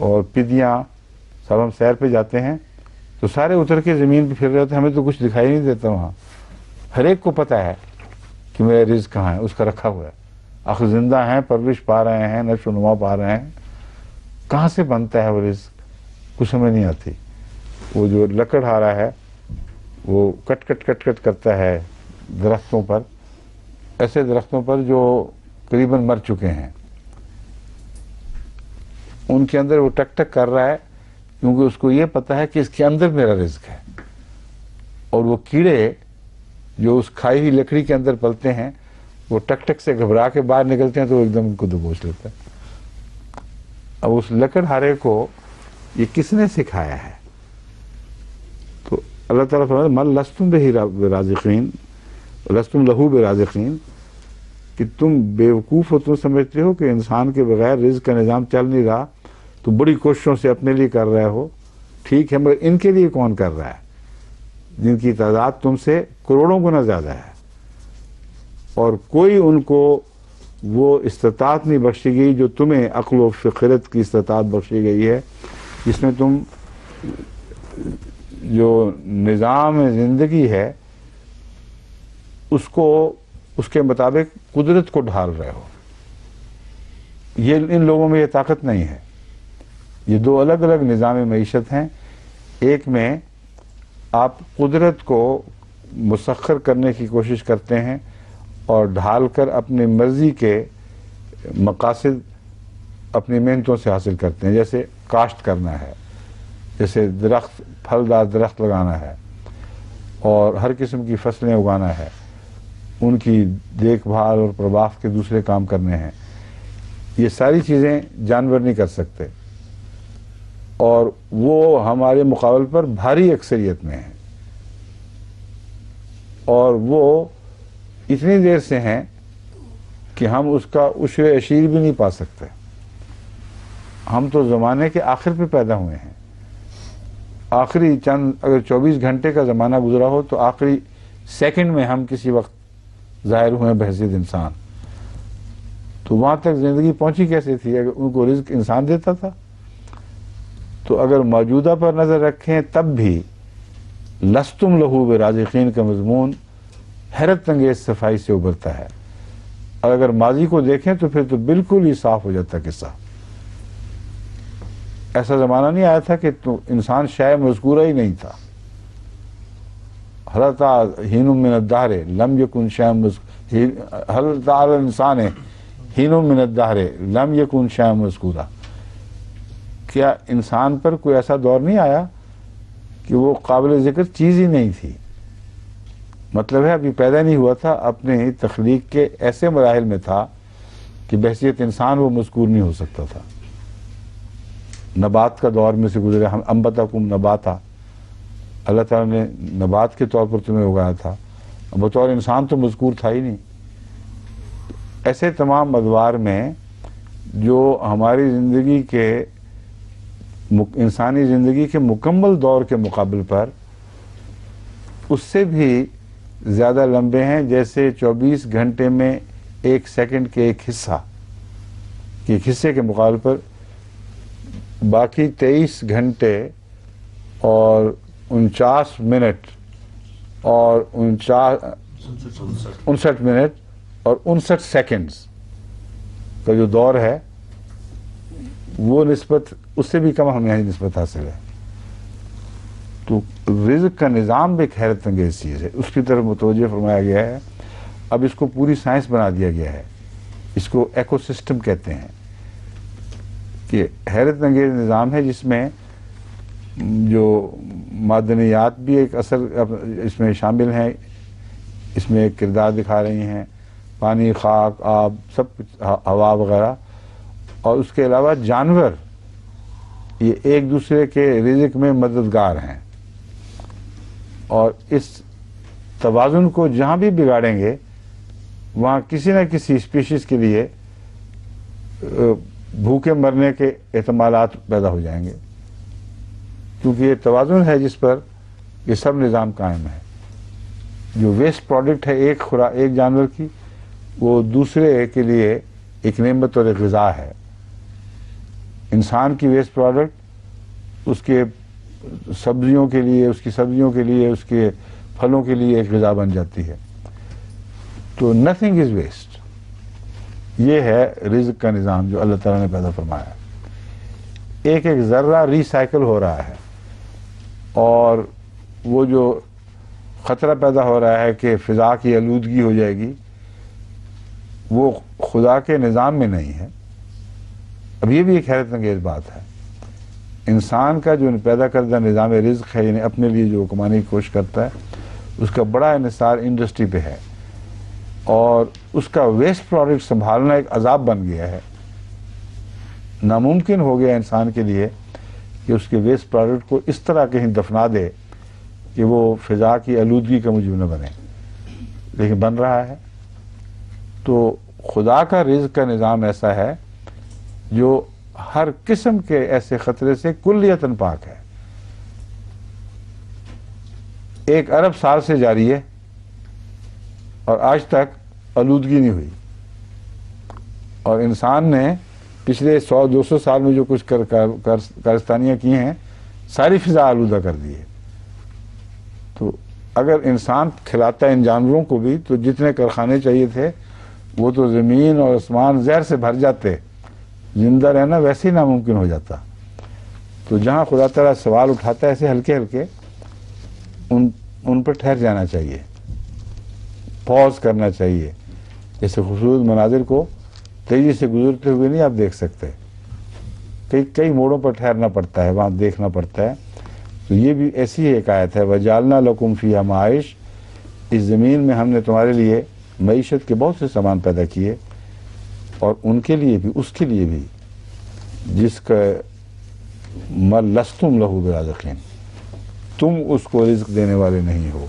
Speaker 1: اور پدیاں سب ہم سیر پہ جاتے ہیں تو سارے اتر کے زمین پہ پھر رہے ہوتے ہیں, ہمیں تو کچھ دکھائی نہیں دیتا وہاں. ہر ایک کو پتہ ہے کہ میرا رزق کہاں ہے, اس کا رکھا ہوا ہے. آخر زندہ ہیں, پرورش پا رہے ہیں, نشو و نما پا رہے ہیں, کہاں سے بنتا ہے وہ رزق کچھ سمجھ نہیں آتی. وہ جو لکڑہارا ہے وہ کٹ کٹ کٹ کٹ کرتا ہے درختوں پر, ایسے درختوں پر جو قریباً مر چکے ہیں, ان کے اندر وہ ٹک ٹک کر رہا ہے کیونکہ اس کو یہ پتا ہے کہ اس کے اندر میرا رزق ہے. اور وہ کیڑے جو اس کھائی ہوئی لکڑی کے اندر پلتے ہیں وہ ٹک ٹک سے گھبرا کے باہر نکلتے ہیں تو وہ ایک دم ان کو دبوچ لیتا ہے. اب اس لکڑہارے کو یہ کس نے سکھایا ہے؟ تو اللہ تعالیٰ فرماتا ہے من لستم بہ رازقین لستم لہو برازقین, کہ تم بیوقوف ہو, تم سمجھتے ہو کہ انسان کے بغیر رزق کا نظام چل نہیں رہا, تو بڑی کوششوں سے اپنے لیے کر رہے ہو, ٹھیک ہے, مگر ان کے لیے کون کر رہا ہے جن کی تعداد تم سے کروڑوں گنا زیادہ ہے, اور کوئی ان کو وہ استطاعت نہیں بخشی گئی جو تمہیں عقل و فکرت کی استطاعت بخشی گئی ہے, جس میں تم جو نظام زندگی ہے اس کو اس کے مطابق قدرت کو ڈھال رہے ہو. یہ ان لوگوں میں یہ طاقت نہیں ہے. یہ دو الگ الگ نظام معیشت ہیں. ایک میں آپ قدرت کو مسخر کرنے کی کوشش کرتے ہیں اور ڈھال کر اپنی مرضی کے مقاصد اپنی محنتوں سے حاصل کرتے ہیں, جیسے کاشت کرنا ہے, جیسے درخت پھلدار درخت لگانا ہے, اور ہر قسم کی فصلیں اگانا ہے, ان کی دیکھ بھال اور پرواہ کے دوسرے کام کرنے ہیں. یہ ساری چیزیں جانور نہیں کر سکتے, اور وہ ہمارے مقابل پر بھاری اکثریت میں ہیں, اور وہ اتنی دیر سے ہیں کہ ہم اس کا عشر اشیر بھی نہیں پا سکتے. ہم تو زمانے کے آخر پہ پیدا ہوئے ہیں. آخری چند اگر 24 گھنٹے کا زمانہ گزرا ہو تو آخری سیکنڈ میں ہم کسی وقت ظاہر ہوئے بحیثیت انسان. تو وہاں تک زندگی پہنچی کیسے تھی؟ اگر ان کو رزق انسان دیتا تھا. تو اگر موجودہ پر نظر رکھیں تب بھی لستم لہو برازقین کا مضمون حیرت انگیز صفائی سے ابھرتا ہے, اور اگر ماضی کو دیکھیں تو پھر تو بالکل ہی صاف ہو جاتا قصہ. ایسا زمانہ نہیں آیا تھا کہ تو انسان شے مذکورہ ہی نہیں تھا. حضرت ہین من الدہر لم یکن شیئا حضرت انسان ہین من الدہر لم یکن شیئا مذکورا. کیا انسان پر کوئی ایسا دور نہیں آیا کہ وہ قابل ذکر چیز ہی نہیں تھی؟ مطلب ہے ابھی پیدا نہیں ہوا تھا, اپنے تخلیق کے ایسے مراحل میں تھا کہ بحیثیت انسان وہ مذکور نہیں ہو سکتا تھا. نبات کا دور میں سے گزرے, ہم انبتکم نباتا, اللہ تعالیٰ نے نبات کے طور پر تمہیں اگایا تھا, بطور انسان تو مذکور تھا ہی نہیں. ایسے تمام ادوار میں جو ہماری زندگی کے انسانی زندگی کے مکمل دور کے مقابل پر اس سے بھی زیادہ لمبے ہیں, جیسے 24 گھنٹے میں ایک سیکنڈ کے ایک حصے کے مقابل پر باقی 23 گھنٹے اور 49 منٹ اور 59 منٹ اور 59 سیکنڈز کا جو دور ہے وہ نسبت اس سے بھی کم ہمیں یہاں نسبت حاصل ہے. تو رزق کا نظام بھی ایک حیرت انگیز چیز ہے, اس کی طرف متوجہ فرمایا گیا ہے. اب اس کو پوری سائنس بنا دیا گیا ہے, اس کو ایکو سسٹم کہتے ہیں, کہ حیرت انگیز نظام ہے جس میں جو معدنیات بھی ایک اثر اس میں شامل ہیں, اس میں ایک کردار دکھا رہی ہیں, پانی, خاک, آب, سب کچھ, ہوا وغیرہ, اور اس کے علاوہ جانور یہ ایک دوسرے کے رزق میں مددگار ہیں. اور اس توازن کو جہاں بھی بگاڑیں گے وہاں کسی نہ کسی اسپیشیز کے لیے بھوکے مرنے کے احتمالات پیدا ہو جائیں گے, کیونکہ یہ توازن ہے جس پر یہ سب نظام قائم ہے. جو ویسٹ پروڈکٹ ہے ایک جانور کی, وہ دوسرے کے لیے ایک نعمت اور ایک غذا ہے. انسان کی ویسٹ پروڈکٹ اس کے سبزیوں کے لیے، اس کی سبزیوں کے لیے، اس کے پھلوں کے لیے ایک غذا بن جاتی ہے. تو نتھنگ از ویسٹ. یہ ہے رزق کا نظام جو اللہ تعالیٰ نے پیدا فرمایا. ایک ایک ذرہ ریسائیکل ہو رہا ہے، اور وہ جو خطرہ پیدا ہو رہا ہے کہ فضا کی آلودگی ہو جائے گی، وہ خدا کے نظام میں نہیں ہے. اب یہ بھی ایک حیرت انگیز بات ہے. انسان کا جو پیدا کردہ نظام رزق ہے، یعنی اپنے لیے جو کمانے کی کوشش کرتا ہے، اس کا بڑا انحصار انڈسٹری پہ ہے، اور اس کا ویسٹ پروڈکٹ سنبھالنا ایک عذاب بن گیا ہے. ناممکن ہو گیا انسان کے لیے کہ اس کے ویسٹ پروڈکٹ کو اس طرح کہیں دفنا دے کہ وہ فضا کی آلودگی کا موجب نہ بنے، لیکن بن رہا ہے. تو خدا کا رزق کا نظام ایسا ہے جو ہر قسم کے ایسے خطرے سے کلیتاً پاک ہے. 1 ارب سال سے جاری ہے، اور آج تک آلودگی نہیں ہوئی. اور انسان نے پچھلے 100-200 سال میں جو کچھ کارستانیاں کی ہیں، ساری فضا آلودہ کر دی ہے. تو اگر انسان کھلاتا ہے ان جانوروں کو بھی، تو جتنے کارخانے چاہیے تھے وہ تو زمین اور آسمان زہر سے بھر جاتے، زندہ رہنا ویسے ہی ناممکن ہو جاتا. تو جہاں خدا تعالیٰ سوال اٹھاتا ہے ایسے ہلکے ہلکے، ان پر ٹھہر جانا چاہیے، پاز کرنا چاہیے. جیسے خوبصورت مناظر کو تیزی سے گزرتے ہوئے نہیں آپ دیکھ سکتے، کئی موڑوں پر ٹھہرنا پڑتا ہے، وہاں دیکھنا پڑتا ہے. تو یہ بھی ایسی ہی ایک آیت ہے، وَجَعَلْنَا لَكُمْ فِيهَا مَعَائِشَ. اس زمین میں ہم نے تمہارے لیے معیشت کے بہت سے سامان پیدا کیے، اور ان کے لیے بھی، اس کے لیے بھی جس کا لَسْتُمْ لَهُ بِرَازِقِينَ، تم اس کو رزق دینے والے نہیں ہو.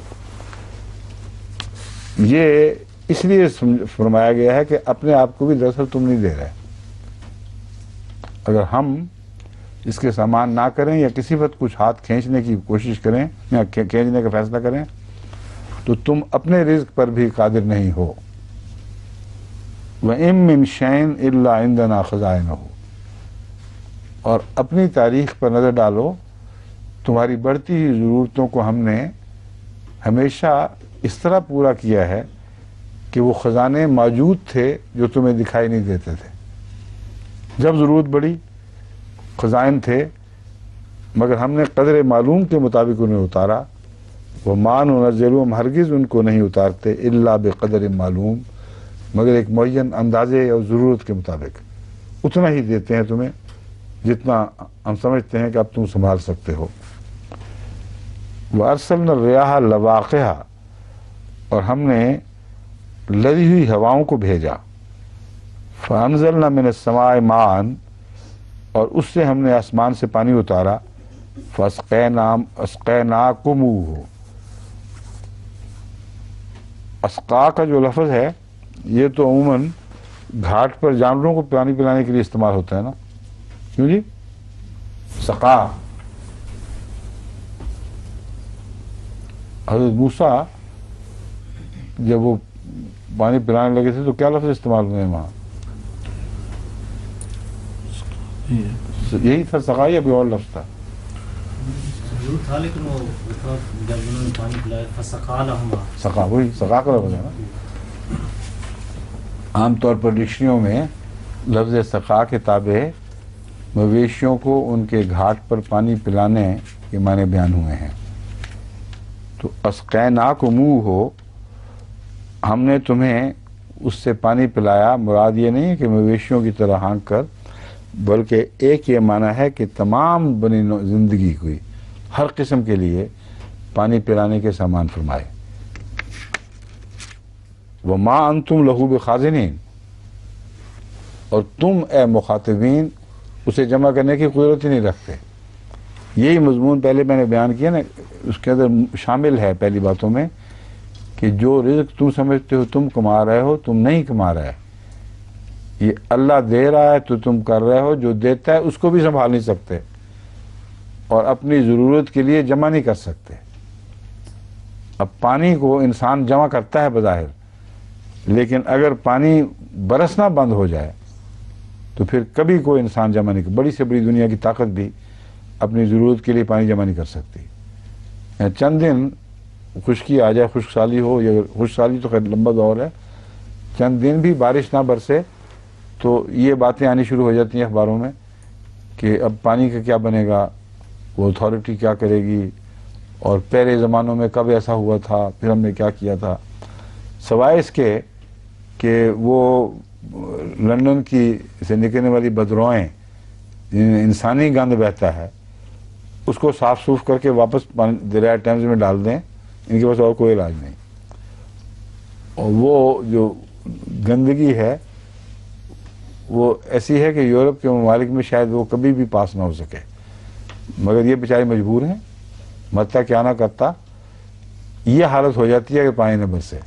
Speaker 1: یہ اس لیے فرمایا گیا ہے کہ اپنے آپ کو بھی دراصل تم نہیں دے رہے. اگر ہم اس کے سامان نہ کریں یا کسی وقت کچھ ہاتھ کھینچنے کی کوشش کریں یا کھینچنے کا فیصلہ کریں، تو تم اپنے رزق پر بھی قادر نہیں ہو. وَإِن مِّن شَيْءٍ إِلَّا عِندَنَا خَزَائِنُهُ. اور اپنی تاریخ پر نظر ڈالو، تمہاری بڑھتی ہوئی ضرورتوں کو ہم نے ہمیشہ اس طرح پورا کیا ہے کہ وہ خزانے موجود تھے جو تمہیں دکھائی نہیں دیتے تھے. جب ضرورت بڑھی خزائن تھے، مگر ہم نے قدر معلوم کے مطابق انہیں اتارا. وَمَا نُنَزِّلُ، ہم ہرگز ان کو نہیں اتارتے الا بقدر معلوم، مگر ایک معین اندازے اور ضرورت کے مطابق. اتنا ہی دیتے ہیں تمہیں جتنا ہم سمجھتے ہیں کہ اب تم سنبھال سکتے ہو. وَأَرْسَلْنَا الرِّيَاحَ لَوَاقِحَ، اور ہم نے لدی ہوئی ہواؤں کو بھیجا. فَأَنزَلْنَا مِنَ السَّمَاءِ مَاءً، اور اس سے ہم نے آسمان سے پانی اتارا. فَأَسْقَيْنَاكُمُوهُ، اسقا کا جو لفظ ہے یہ تو عموماً گھاٹ پر جانوروں کو پانی پلانے کے لیے استعمال ہوتا ہے نا. کیوں جی؟ سقا. حضرت موسیٰ جب وہ پانی پلانے لگے تھے تو کیا لفظ استعمال ہوئے وہاں؟ یہی تھا سقا، یا کوئی اور لفظ تھا؟
Speaker 4: لیکن وہ جب انہوں نے پانی پلایا فسقا لہما،
Speaker 1: سقا، وہی سقا کا لفظ ہے نا. عام طور پر ڈکشنریوں میں لفظ سقا کے تابع مویشیوں کو ان کے گھاٹ پر پانی پلانے کے معنی بیان ہوئے ہیں. تو اسقیناکموہ، ہم نے تمہیں اس سے پانی پلایا، مراد یہ نہیں ہے کہ مویشیوں کی طرح ہانک کر، بلکہ ایک یہ معنی ہے کہ تمام بنی زندگی کوئی ہر قسم کے لیے پانی پلانے کے سامان فرمائے. وَمَا أَنْتُمْ لَهُ بِخَازِنِينَ، اور تم اے مخاطبین اسے جمع کرنے کی قدرت ہی نہیں رکھتے. یہی مضمون پہلے میں نے بیان کیا نا، اس کے اندر شامل ہے پہلی باتوں میں کہ جو رزق تم سمجھتے ہو تم کما رہے ہو، تم نہیں کما رہے. یہ اللہ دے رہا ہے تو تم کر رہے ہو، جو دیتا ہے اس کو بھی سنبھال نہیں سکتے اور اپنی ضرورت کے لیے جمع نہیں کر سکتے. اب پانی کو انسان جمع کرتا ہے بظاہر، لیکن اگر پانی برسنا بند ہو جائے تو پھر کبھی کوئی انسان جمع نہیں بڑی سے بڑی دنیا کی طاقت بھی اپنی ضرورت کے لیے پانی جمع نہیں کر سکتی۔ چند دن خشکی آ جائے، خشک سالی ہو، یا خشک سالی تو خیر لمبا دور ہے، چند دن بھی بارش نہ برسے تو یہ باتیں آنی شروع ہو جاتی ہیں اخباروں میں کہ اب پانی کا کیا بنے گا، وہ اتھارٹی کیا کرے گی، اور پہلے زمانوں میں کب ایسا ہوا تھا، پھر ہم نے کیا کیا تھا، سوائے اس کے کہ وہ لندن کی سے نکلنے والی بدروائیں انسانی گند بہتا ہے اس کو صاف سوف کر کے واپس دریائے ٹیمز میں ڈال دیں، ان کے پاس اور کوئی علاج نہیں۔ اور وہ جو گندگی ہے وہ ایسی ہے کہ یورپ کے ممالک میں شاید وہ کبھی بھی پاس نہ ہو سکے، مگر یہ بیچارے مجبور ہیں، مرتا کیا نہ کرتا، یہ حالت ہو جاتی ہے کہ پانی نہ برسے،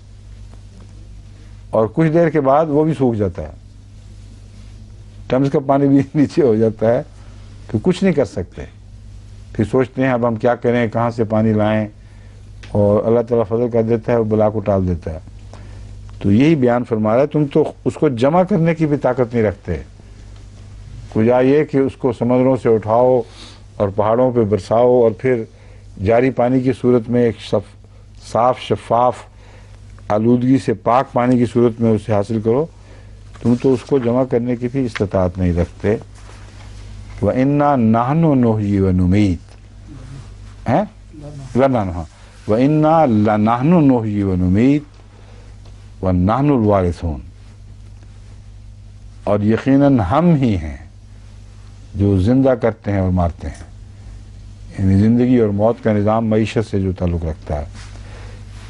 Speaker 1: اور کچھ دیر کے بعد وہ بھی سوکھ جاتا ہے، ٹیمز کا پانی بھی نیچے ہو جاتا ہے کہ کچھ نہیں کر سکتے۔ پھر سوچتے ہیں اب ہم کیا کریں، کہاں سے پانی لائیں، اور اللہ تعالیٰ فضل کر دیتا ہے، وہ بلا کو ٹال دیتا ہے۔ تو یہی بیان فرما رہا ہے تم تو اس کو جمع کرنے کی بھی طاقت نہیں رکھتے، کجا یہ کہ اس کو سمندروں سے اٹھاؤ اور پہاڑوں پہ برساؤ اور پھر جاری پانی کی صورت میں ایک صاف شفاف آلودگی سے پاک پانی کی صورت میں اسے حاصل کرو، تم تو اس کو جمع کرنے کی بھی استطاعت نہیں رکھتے۔ وَإِنَّا نَحْنُ نُحْيِي وَنُمِيتُ وَإِنَّا لَنَحْنُ نُحْيِي وَنُمِيتُ وَنَحْنُ الْوَارِثُونَ، اور یقیناً ہم ہی ہیں جو زندہ کرتے ہیں اور مارتے ہیں، یعنی زندگی اور موت کا نظام معیشت سے جو تعلق رکھتا ہے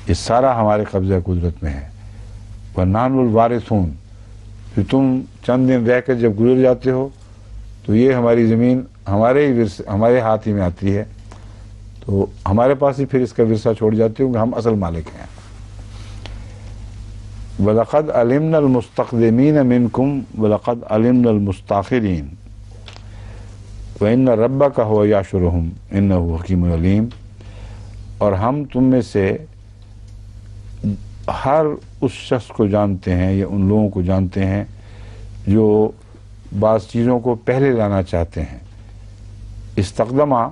Speaker 1: یہ سارا ہمارے قبضہ قدرت میں ہے۔ وَنَحْنُ الْوَارِثُونَ، پھر تم چند دن رہ کر جب گزر جاتے ہو تو یہ ہماری زمین ہمارے ہاتھ ہی میں آتی ہے، تو ہمارے پاس ہی پھر اس کا ورثہ چھوڑ جاتے ہوں کہ ہم اصل مالک ہیں۔ وَلَقَدْ عَلِمْنَا الْمُسْتَقْدِمِينَ مِنْكُمْ وَلَقَدْ عَلِمْنَا الْمُسْتَأْخِرِينَ وَإِنَّ رَبَّكَ هُوَ يَحْشُرُهُمْ إِنَّهُ حَكِيمٌ عَلِيمٌ، اور ہم تم میں سے ہر اس شخص کو جانتے ہیں یا ان لوگوں کو جانتے ہیں جو بعض چیزوں کو پہلے لانا چاہتے ہیں۔ استقدمہ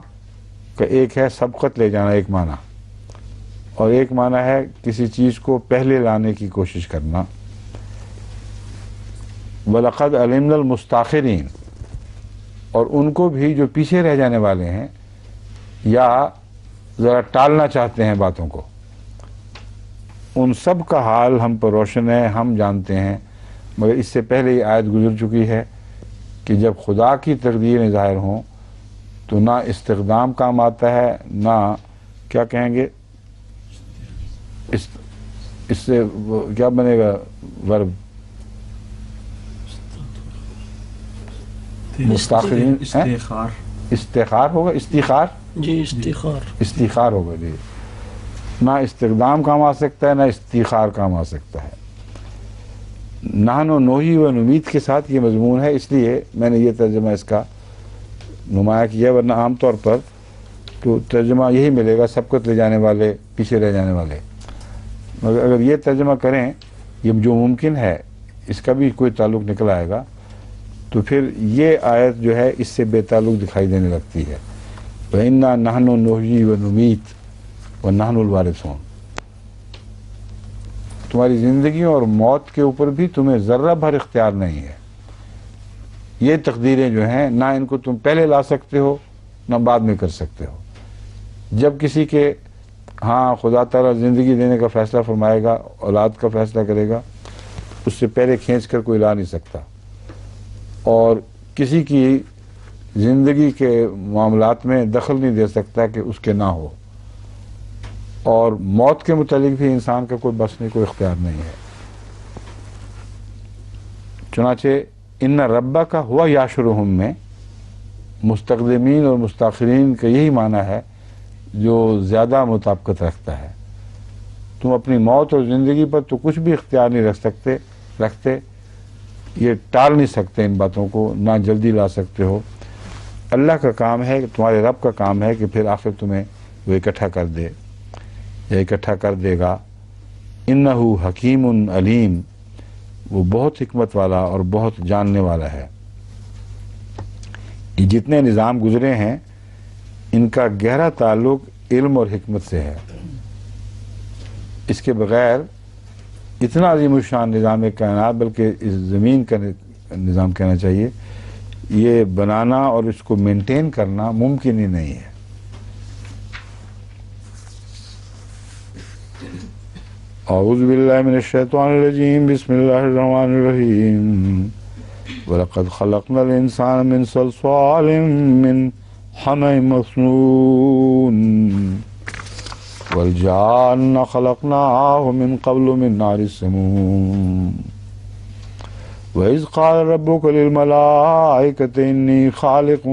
Speaker 1: کا ایک ہے سبقت لے جانا ایک معنی، اور ایک معنی ہے کسی چیز کو پہلے لانے کی کوشش کرنا۔ وَلَقَدْ عَلِمْنَا الْمُسْتَأْخِرِينَ، اور ان کو بھی جو پیچھے رہ جانے والے ہیں یا ذرا ٹالنا چاہتے ہیں باتوں کو، ان سب کا حال ہم پر روشن ہے، ہم جانتے ہیں۔ مگر اس سے پہلے یہ آیت گزر چکی ہے کہ جب خدا کی تقدیریں ظاہر ہوں تو نہ استقدام کام آتا ہے، نہ کیا کہیں گے اس سے کیا بنے گا ورب مستاخرین، استخار ہوگا، استخار
Speaker 2: جی
Speaker 1: استخار ہوگا جی، نہ استقدام کام آ سکتا ہے نہ استخار کام آ سکتا ہے۔ نحن نوحی و نمید کے ساتھ یہ مضمون ہے، اس لیے میں نے یہ ترجمہ اس کا نمایاں کیا، ورنہ عام طور پر تو ترجمہ یہی ملے گا سبقت لے جانے والے، پیچھے رہ جانے والے، مگر اگر یہ ترجمہ کریں یہ جو ممکن ہے اس کا بھی کوئی تعلق نکل آئے گا تو پھر یہ آیت جو ہے اس سے بے تعلق دکھائی دینے لگتی ہے۔ وَإِنَّا نَحْنُ نُحْيِي وَنُمِيتُ وَنَحْنُ الْوَارِثُونَ، تمہاری زندگیوں اور موت کے اوپر بھی تمہیں ذرہ بھر اختیار نہیں ہے۔ یہ تقدیریں جو ہیں نہ ان کو تم پہلے لا سکتے ہو نہ بعد میں کر سکتے ہو۔ جب کسی کے ہاں خدا تعالیٰ زندگی دینے کا فیصلہ فرمائے گا، اولاد کا فیصلہ کرے گا، اس سے پہلے کھینچ کر کوئی لا نہیں سکتا، اور کسی کی زندگی کے معاملات میں دخل نہیں دے سکتا کہ اس کے نہ ہو، اور موت کے متعلق بھی انسان کا کوئی بس نہیں، کوئی اختیار نہیں ہے۔ چنانچہ ان ربک ہوا یاشرہم میں مستقدمین اور مستاخرین کا یہی معنی ہے جو زیادہ مطابقت رکھتا ہے۔ تم اپنی موت اور زندگی پر تو کچھ بھی اختیار نہیں رکھتے، یہ ٹال نہیں سکتے ان باتوں کو، نہ جلدی لا سکتے ہو۔ اللہ کا کام ہے، تمہارے رب کا کام ہے کہ پھر آخر تمہیں وہ اکٹھا کر دے یا اکٹھا کر دے گا۔ انہ حکیم علیم، وہ بہت حکمت والا اور بہت جاننے والا ہے۔ یہ جتنے نظام گزرے ہیں ان کا گہرا تعلق علم اور حکمت سے ہے. اس کے بغیر اتنا عظیم الشان نظام کائنات، بلکہ اس زمین کا نظام کہنا چاہیے، یہ بنانا اور اس کو مینٹین کرنا ممکن ہی نہیں ہے. اعوذ باللہ من الشیطان الرجیم، بسم اللہ الرحمن الرحیم. وَلَقَدْ خَلَقْنَا الْإِنسَانَ مِنْ صَلْصَالٍ مِّنْ حَمَإٍ مَّسْنُونٍ وَالْجَانَّ خَلَقْنَاهُ مِنْ قَبْلُ مِنْ نَارِ السَّمُومِ وَإِذْ قَالَ رَبُّكَ لِلْمَلَائِكَةِ إِنِّي خَالِقٌ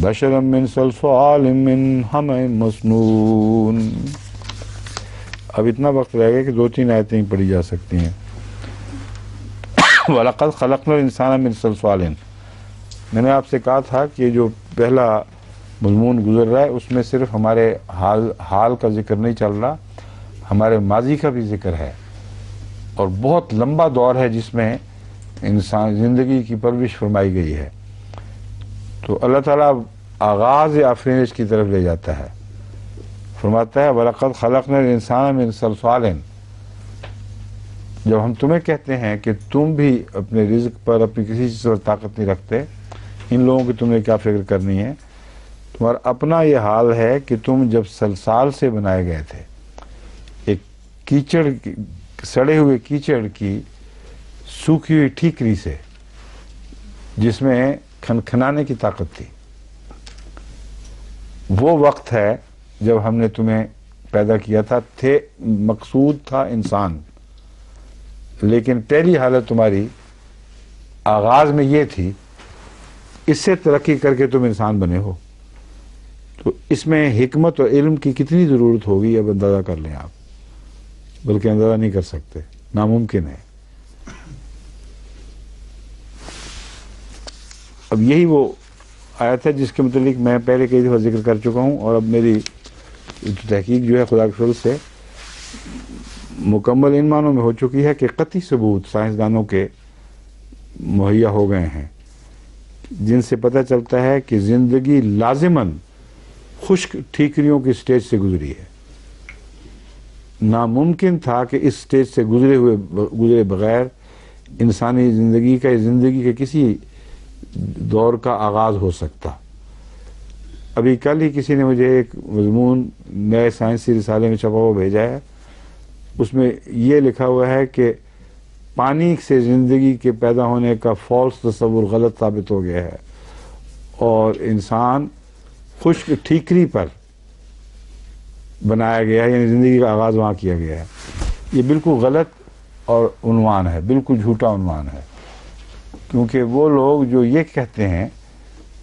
Speaker 1: بَشَرًا مِّنْ صَلْصَالٍ مِّنْ حَمَإٍ مَّسْنُونٍ. اب اتنا وقت رہ گیا کہ 2-3 آیتیں پڑھی جا سکتی ہیں. وَلَقَدْ خَلَقْنَا الْإِنسَانَ مِنْ صَلْصَالٍ. میں نے آپ سے کہا تھا کہ جو پہلا مضمون گزر رہا ہے اس میں صرف ہمارے حال کا ذکر نہیں چل رہا، ہمارے ماضی کا بھی ذکر ہے، اور بہت لمبا دور ہے جس میں انسان زندگی کی پرورش فرمائی گئی ہے. تو اللہ تعالیٰ آغاز آفرینش کی طرف لے جاتا ہے، فرماتا ہے وَلَقَدْ خَلَقْنَا الْإِنسَانَ مِنْ صَلْصَالٍ. جب ہم تمہیں کہتے ہیں کہ تم بھی اپنے رزق پر اپنی کسی چیز پر طاقت نہیں رکھتے، ان لوگوں کی تمہیں کیا فکر کرنی ہے، تمہارا اپنا یہ حال ہے کہ تم جب سلسال سے بنائے گئے تھے، ایک کیچڑ، سڑے ہوئے کیچڑ کی سوکھی ہوئی ٹھیکری سے جس میں کھنکھنانے کی طاقت تھی، وہ وقت ہے جب ہم نے تمہیں پیدا کیا تھا. مقصود تھا انسان، لیکن پہلی حالت تمہاری آغاز میں یہ تھی، اس سے ترقی کر کے تم انسان بنے ہو. تو اس میں حکمت اور علم کی کتنی ضرورت ہوگی اب اندازہ کر لیں آپ، بلکہ اندازہ نہیں کر سکتے، ناممکن ہے. اب یہی وہ آیت ہے جس کے متعلق میں پہلے کئی دفعہ ذکر کر چکا ہوں، اور اب میری تحقیق جو ہے خدا کے فضل سے مکمل ان معنوں میں ہو چکی ہے کہ قطعی ثبوت سائنسدانوں کے مہیا ہو گئے ہیں جن سے پتہ چلتا ہے کہ زندگی لازماً خشک ٹھیکریوں کی سٹیج سے گزری ہے. ناممکن تھا کہ اس سٹیج سے گزرے بغیر انسانی زندگی کے کسی دور کا آغاز ہو سکتا. ابھی کل ہی کسی نے مجھے ایک مضمون نئے سائنسی رسالے میں چھپا ہوا بھیجا ہے، اس میں یہ لکھا ہوا ہے کہ پانی سے زندگی کے پیدا ہونے کا فالس تصور غلط ثابت ہو گیا ہے، اور انسان خشک ٹھیکری پر بنایا گیا ہے، یعنی زندگی کا آغاز وہاں کیا گیا ہے. یہ بالکل غلط اور عنوان ہے، بالکل جھوٹا عنوان ہے، کیونکہ وہ لوگ جو یہ کہتے ہیں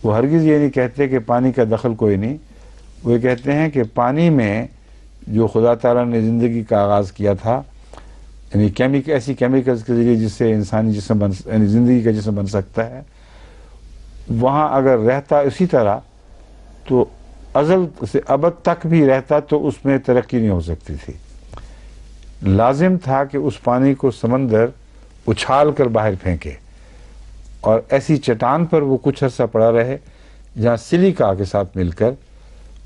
Speaker 1: وہ ہرگز یہ نہیں کہتے کہ پانی کا دخل کوئی نہیں. وہ یہ کہتے ہیں کہ پانی میں جو خدا تعالیٰ نے زندگی کا آغاز کیا تھا، یعنی ایسی کیمیکلز کے ذریعے جس سے انسانی جسم یعنی زندگی کا جسم بن سکتا ہے، وہاں اگر رہتا اسی طرح تو ازل سے ابد تک بھی رہتا تو اس میں ترقی نہیں ہو سکتی تھی. لازم تھا کہ اس پانی کو سمندر اچھال کر باہر پھینکے اور ایسی چٹان پر وہ کچھ عرصہ پڑا رہے جہاں سلیکا کے ساتھ مل کر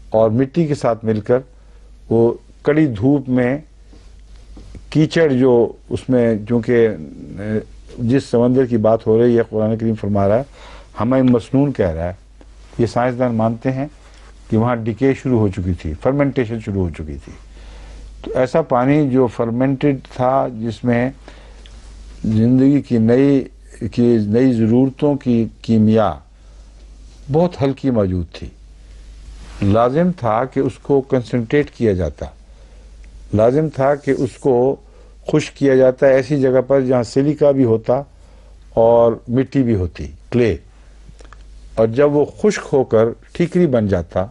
Speaker 1: اور مٹی کے ساتھ مل کر وہ کڑی دھوپ میں کیچڑ جو اس میں، چونکہ جس سمندر کی بات ہو رہی ہے قرآن کریم فرما رہا ہے ہمیں مسنون کہہ رہا ہے. یہ سائنسدان مانتے ہیں کہ وہاں ڈکے شروع ہو چکی تھی، فرمنٹیشن شروع ہو چکی تھی. تو ایسا پانی جو فرمنٹڈ تھا، جس میں زندگی کی نئی ضرورتوں کی کیمیا بہت ہلکی موجود تھی، لازم تھا کہ اس کو کنسنٹریٹ کیا جاتا، لازم تھا کہ اس کو خشک کیا جاتا ایسی جگہ پر جہاں سلیکا بھی ہوتا اور مٹی بھی ہوتی، کلے. اور جب وہ خشک ہو کر ٹھیکری بن جاتا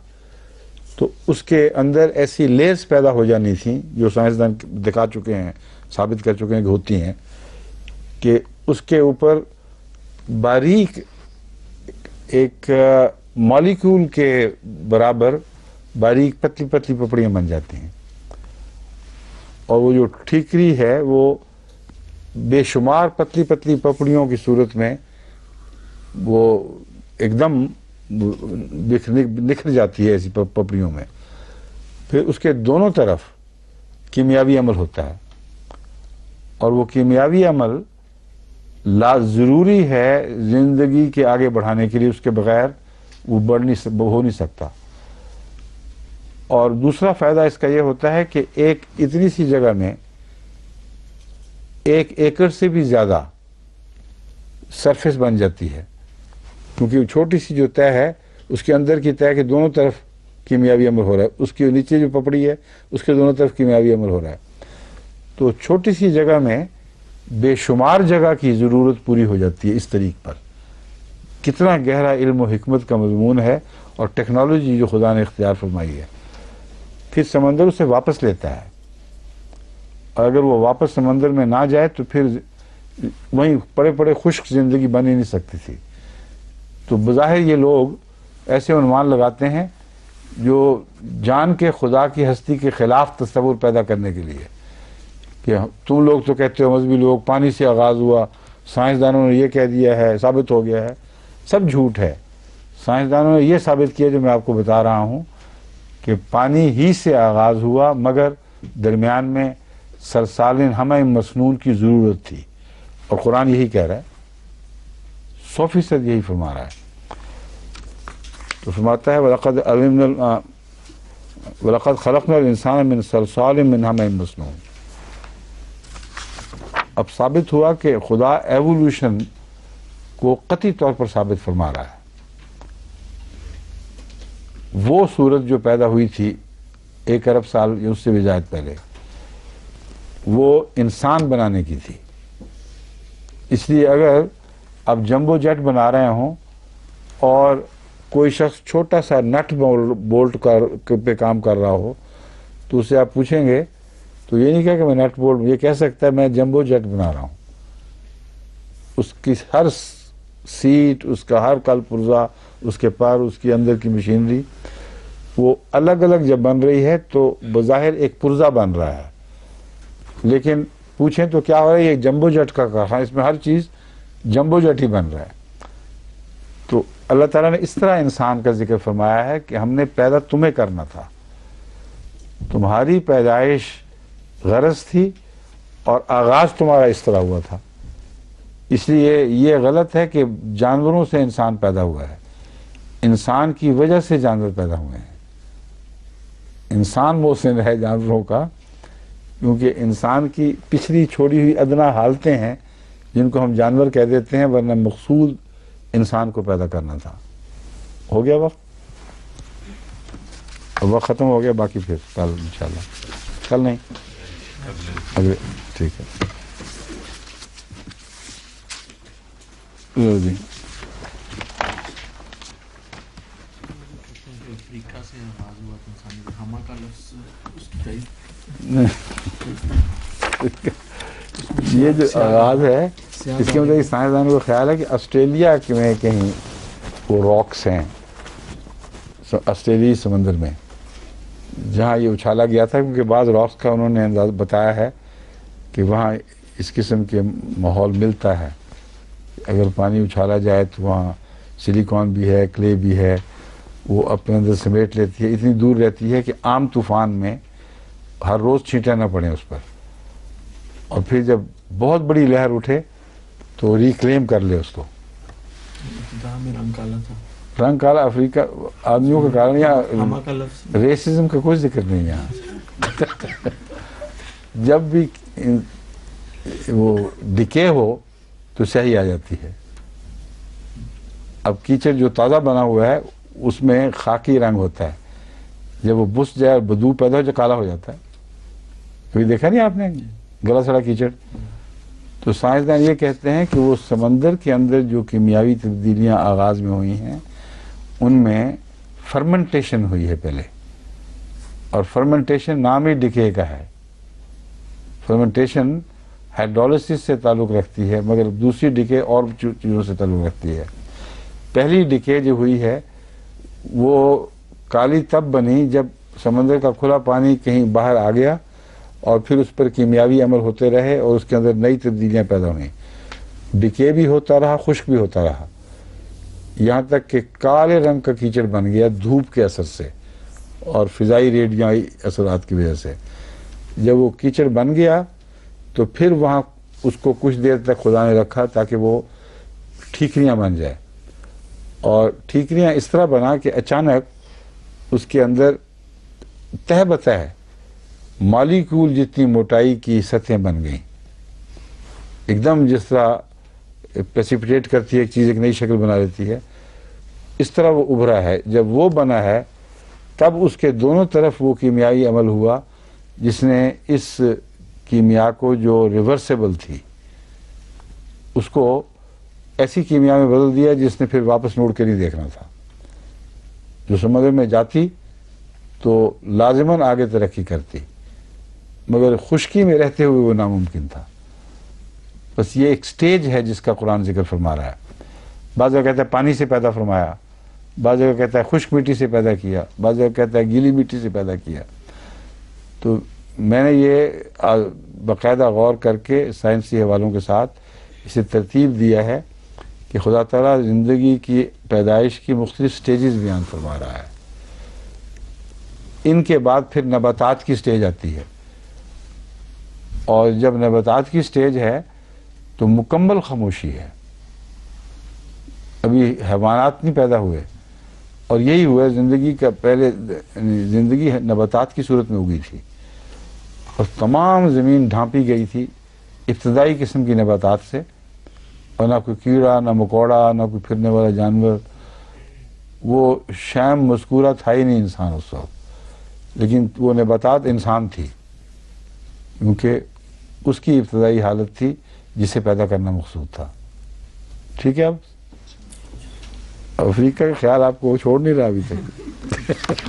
Speaker 1: تو اس کے اندر ایسی لیئرز پیدا ہو جانی تھیں جو سائنسدان دکھا چکے ہیں، ثابت کر چکے ہیں کہ ہوتی ہیں، کہ اس کے اوپر باریک ایک مالیکول کے برابر باریک پتلی پتلی پپڑیاں بن جاتی ہیں، اور وہ جو ٹھیکری ہے وہ بے شمار پتلی پتلی پپڑیوں کی صورت میں وہ ایک دم نکھر جاتی ہے ایسی پپڑیوں میں. پھر اس کے دونوں طرف کیمیاوی عمل ہوتا ہے، اور وہ کیمیاوی عمل ضروری ہے زندگی کے آگے بڑھانے کے لیے، اس کے بغیر وہ ہو نہیں سکتا. اور دوسرا فائدہ اس کا یہ ہوتا ہے کہ ایک اتنی سی جگہ میں 1 ایکڑ سے بھی زیادہ سرفیس بن جاتی ہے، کیونکہ چھوٹی سی جو طے ہے اس کے اندر کی طے کے دونوں طرف کیمیاوی عمل ہو رہا ہے، اس کے نیچے جو پپڑی ہے اس کے دونوں طرف کیمیاوی عمل ہو رہا ہے. تو چھوٹی سی جگہ میں بے شمار جگہ کی ضرورت پوری ہو جاتی ہے. اس طریق پر کتنا گہرا علم و حکمت کا مضمون ہے، اور ٹیکنالوجی جو خدا نے اختیار فرمائی ہے. پھر سمندر اسے واپس لیتا ہے، اور اگر وہ واپس سمندر میں نہ جائے تو پھر وہیں بڑے خشک زندگی بن ہی نہیں سکتی تھی. تو بظاہر یہ لوگ ایسے عنوان لگاتے ہیں جو جان کے خدا کی ہستی کے خلاف تصور پیدا کرنے کے لیے، کہ تم لوگ تو کہتے ہو مذہبی لوگ پانی سے آغاز ہوا، سائنسدانوں نے یہ کہہ دیا ہے، ثابت ہو گیا ہے. سب جھوٹ ہے. سائنسدانوں نے یہ ثابت کیا جو میں آپ کو بتا رہا ہوں، کہ پانی ہی سے آغاز ہوا، مگر درمیان میں سلسال حمأ مسنون کی ضرورت تھی. اور قرآن یہی کہہ رہا ہے، 100% یہی فرما رہا ہے. تو فرماتا ہے وَلَقَدْ خَلَقْنَا الْإِنسَانَ مِنْ صَلْصَالٍ مِنْ حَمَإٍ مَسْنُونٍ. اب ثابت ہوا کہ خدا ایوولوشن کو قطعی طور پر ثابت فرما رہا ہے. وہ صورت جو پیدا ہوئی تھی 1 ارب سال یا اس سے بھی زائد پہلے، وہ انسان بنانے کی تھی. اس لیے اگر اب جمبو جیٹ بنا رہے ہوں اور کوئی شخص چھوٹا سا نٹ بولٹ پہ کام کر رہا ہو، تو اسے آپ پوچھیں گے تو یہ نہیں کہا کہ میں نٹ بولٹ، یہ کہہ سکتا ہے میں جمبو جیٹ بنا رہا ہوں. اس کی ہر سیٹ، اس کا ہر کل پرزا، اس کے پر، اس کی اندر کی مشینری، وہ الگ الگ جب بن رہی ہے تو بظاہر ایک پرزا بن رہا ہے، لیکن پوچھیں تو کیا ہو رہا ہے؟ یہ جمبو جیٹ کا کہا، اس میں ہر چیز جمبو جیٹ ہی بن رہا ہے. تو اللہ تعالیٰ نے اس طرح انسان کا ذکر فرمایا ہے کہ ہم نے پیدا تمہیں کرنا تھا، تمہاری پیدائش غرض تھی اور آغاز تمہارا اس طرح ہوا تھا. اس لیے یہ غلط ہے کہ جانوروں سے انسان پیدا ہوا ہے. انسان کی وجہ سے جانور پیدا ہوئے ہیں. انسان محسن ہے جانوروں کا، کیونکہ انسان کی پچھلی چھوڑی ہوئی ادنا حالتیں ہیں جن کو ہم جانور کہہ دیتے ہیں، ورنہ مقصود انسان کو پیدا کرنا تھا. ہو گیا وقت؟ وقت ختم ہو گیا. باقی پھر کل انشاءاللہ. کل نہیں اگلے. ٹھیک ہے جی.
Speaker 3: افریقہ سے آغاز ہوا تو انسانی ہما کا لفظ اس کی تائید.
Speaker 1: یہ جو آغاز ہے اس کے مطلب سائنسدانوں کو خیال ہے کہ آسٹریلیا میں کہیں وہ راکس ہیں، آسٹریلیائی سمندر میں، جہاں یہ اچھالا گیا تھا، کیونکہ بعض راکس کا انہوں نے انداز بتایا ہے کہ وہاں اس قسم کے ماحول ملتا ہے. اگر پانی اچھالا جائے تو وہاں سلیکون بھی ہے، کلے بھی ہے، وہ اپنے اندر سمیٹ لیتی ہے. اتنی دور رہتی ہے کہ عام طوفان میں ہر روز چھینٹا نہ پڑے اس پر، اور پھر جب بہت بڑی لہر اٹھے تو ریکلیم کر لے اس کو.
Speaker 3: میں رنگ کالا تھا.
Speaker 1: رنگ کالا افریقہ آدمیوں کا کارن، یا
Speaker 3: ہما کا لفظ
Speaker 1: ریسزم کا کوئی ذکر نہیں یہاں. جب بھی وہ ڈکے ہو تو سیاہی آ جاتی ہے. اب کیچڑ جو تازہ بنا ہوا ہے اس میں خاکی رنگ ہوتا ہے، جب وہ بس جائے اور بدبو پیدا ہو جائے کالا ہو جاتا ہے. کبھی دیکھا نہیں آپ نے گلا سڑا کیچڑ؟ تو سائنسدان یہ کہتے ہیں کہ وہ سمندر کے اندر جو کیمیاوی تبدیلیاں آغاز میں ہوئی ہیں ان میں فرمنٹیشن ہوئی ہے پہلے، اور فرمنٹیشن نام ہی ڈکے کا ہے. فرمنٹیشن ہائیڈرولسس سے تعلق رکھتی ہے، مگر دوسری ڈکے اور چیزوں سے تعلق رکھتی ہے. پہلی ڈکے جو ہوئی ہے وہ کالی تب بنی جب سمندر کا کھلا پانی کہیں باہر آ گیا اور پھر اس پر کیمیاوی عمل ہوتے رہے اور اس کے اندر نئی تبدیلیاں پیدا ہوئیں. ڈکے بھی ہوتا رہا، خشک بھی ہوتا رہا. یہاں تک کہ کالے رنگ کا کیچڑ بن گیا دھوپ کے اثر سے اور فضائی ریڈیائی اثرات کی وجہ سے. جب وہ کیچڑ بن گیا تو پھر وہاں اس کو کچھ دیر تک خدا نے رکھا تاکہ وہ ٹھیکریاں بن جائے. اور ٹھیکریاں اس طرح بنا کہ اچانک اس کے اندر تہ بتہ مالیکول جتنی موٹائی کی سطحیں بن گئیں. ایک دم جس طرح پریسیپیٹیٹ کرتی ہے ایک چیز ایک نئی شکل بنا لیتی ہے, اس طرح وہ ابھرا ہے. جب وہ بنا ہے تب اس کے دونوں طرف وہ کیمیائی عمل ہوا جس نے اس کیمیا کو جو ریورسیبل تھی اس کو ایسی کیمیا میں بدل دیا جس نے پھر واپس موڑ کے نہیں دیکھنا تھا. جو سمندر میں جاتی تو لازماً آگے ترقی کرتی, مگر خشکی میں رہتے ہوئے وہ ناممکن تھا. بس یہ ایک سٹیج ہے جس کا قرآن ذکر فرما رہا ہے. بعض جگہ کہتا ہے پانی سے پیدا فرمایا, بعض جگہ کہتا ہے خشک مٹی سے پیدا کیا, بعض جگہ کہتا ہے گیلی مٹی سے پیدا کیا. تو میں نے یہ باقاعدہ غور کر کے سائنسی حوالوں کے ساتھ اسے ترتیب دیا ہے کہ خدا تعالیٰ زندگی کی پیدائش کی مختلف سٹیجز بیان فرما رہا ہے. ان کے بعد پھر نباتات کی سٹیج آتی ہے, اور جب نباتات کی سٹیج ہے تو مکمل خاموشی ہے. ابھی حیوانات نہیں پیدا ہوئے, اور یہی ہوا زندگی کا پہلے زندگی نباتات کی صورت میں اگی تھی اور تمام زمین ڈھانپی گئی تھی ابتدائی قسم کی نباتات سے, اور نہ کوئی کیڑا نہ مکوڑا نہ کوئی پھرنے والا جانور. وہ شیم مذکورہ تھا ہی نہیں انسان اس وقت, لیکن وہ نباتات انسان تھی کیونکہ اس کی ابتدائی حالت تھی جسے پیدا کرنا مقصود تھا. ٹھیک ہے. اب افریقہ کا خیال آپ کو چھوڑ نہیں رہا ابھی تک.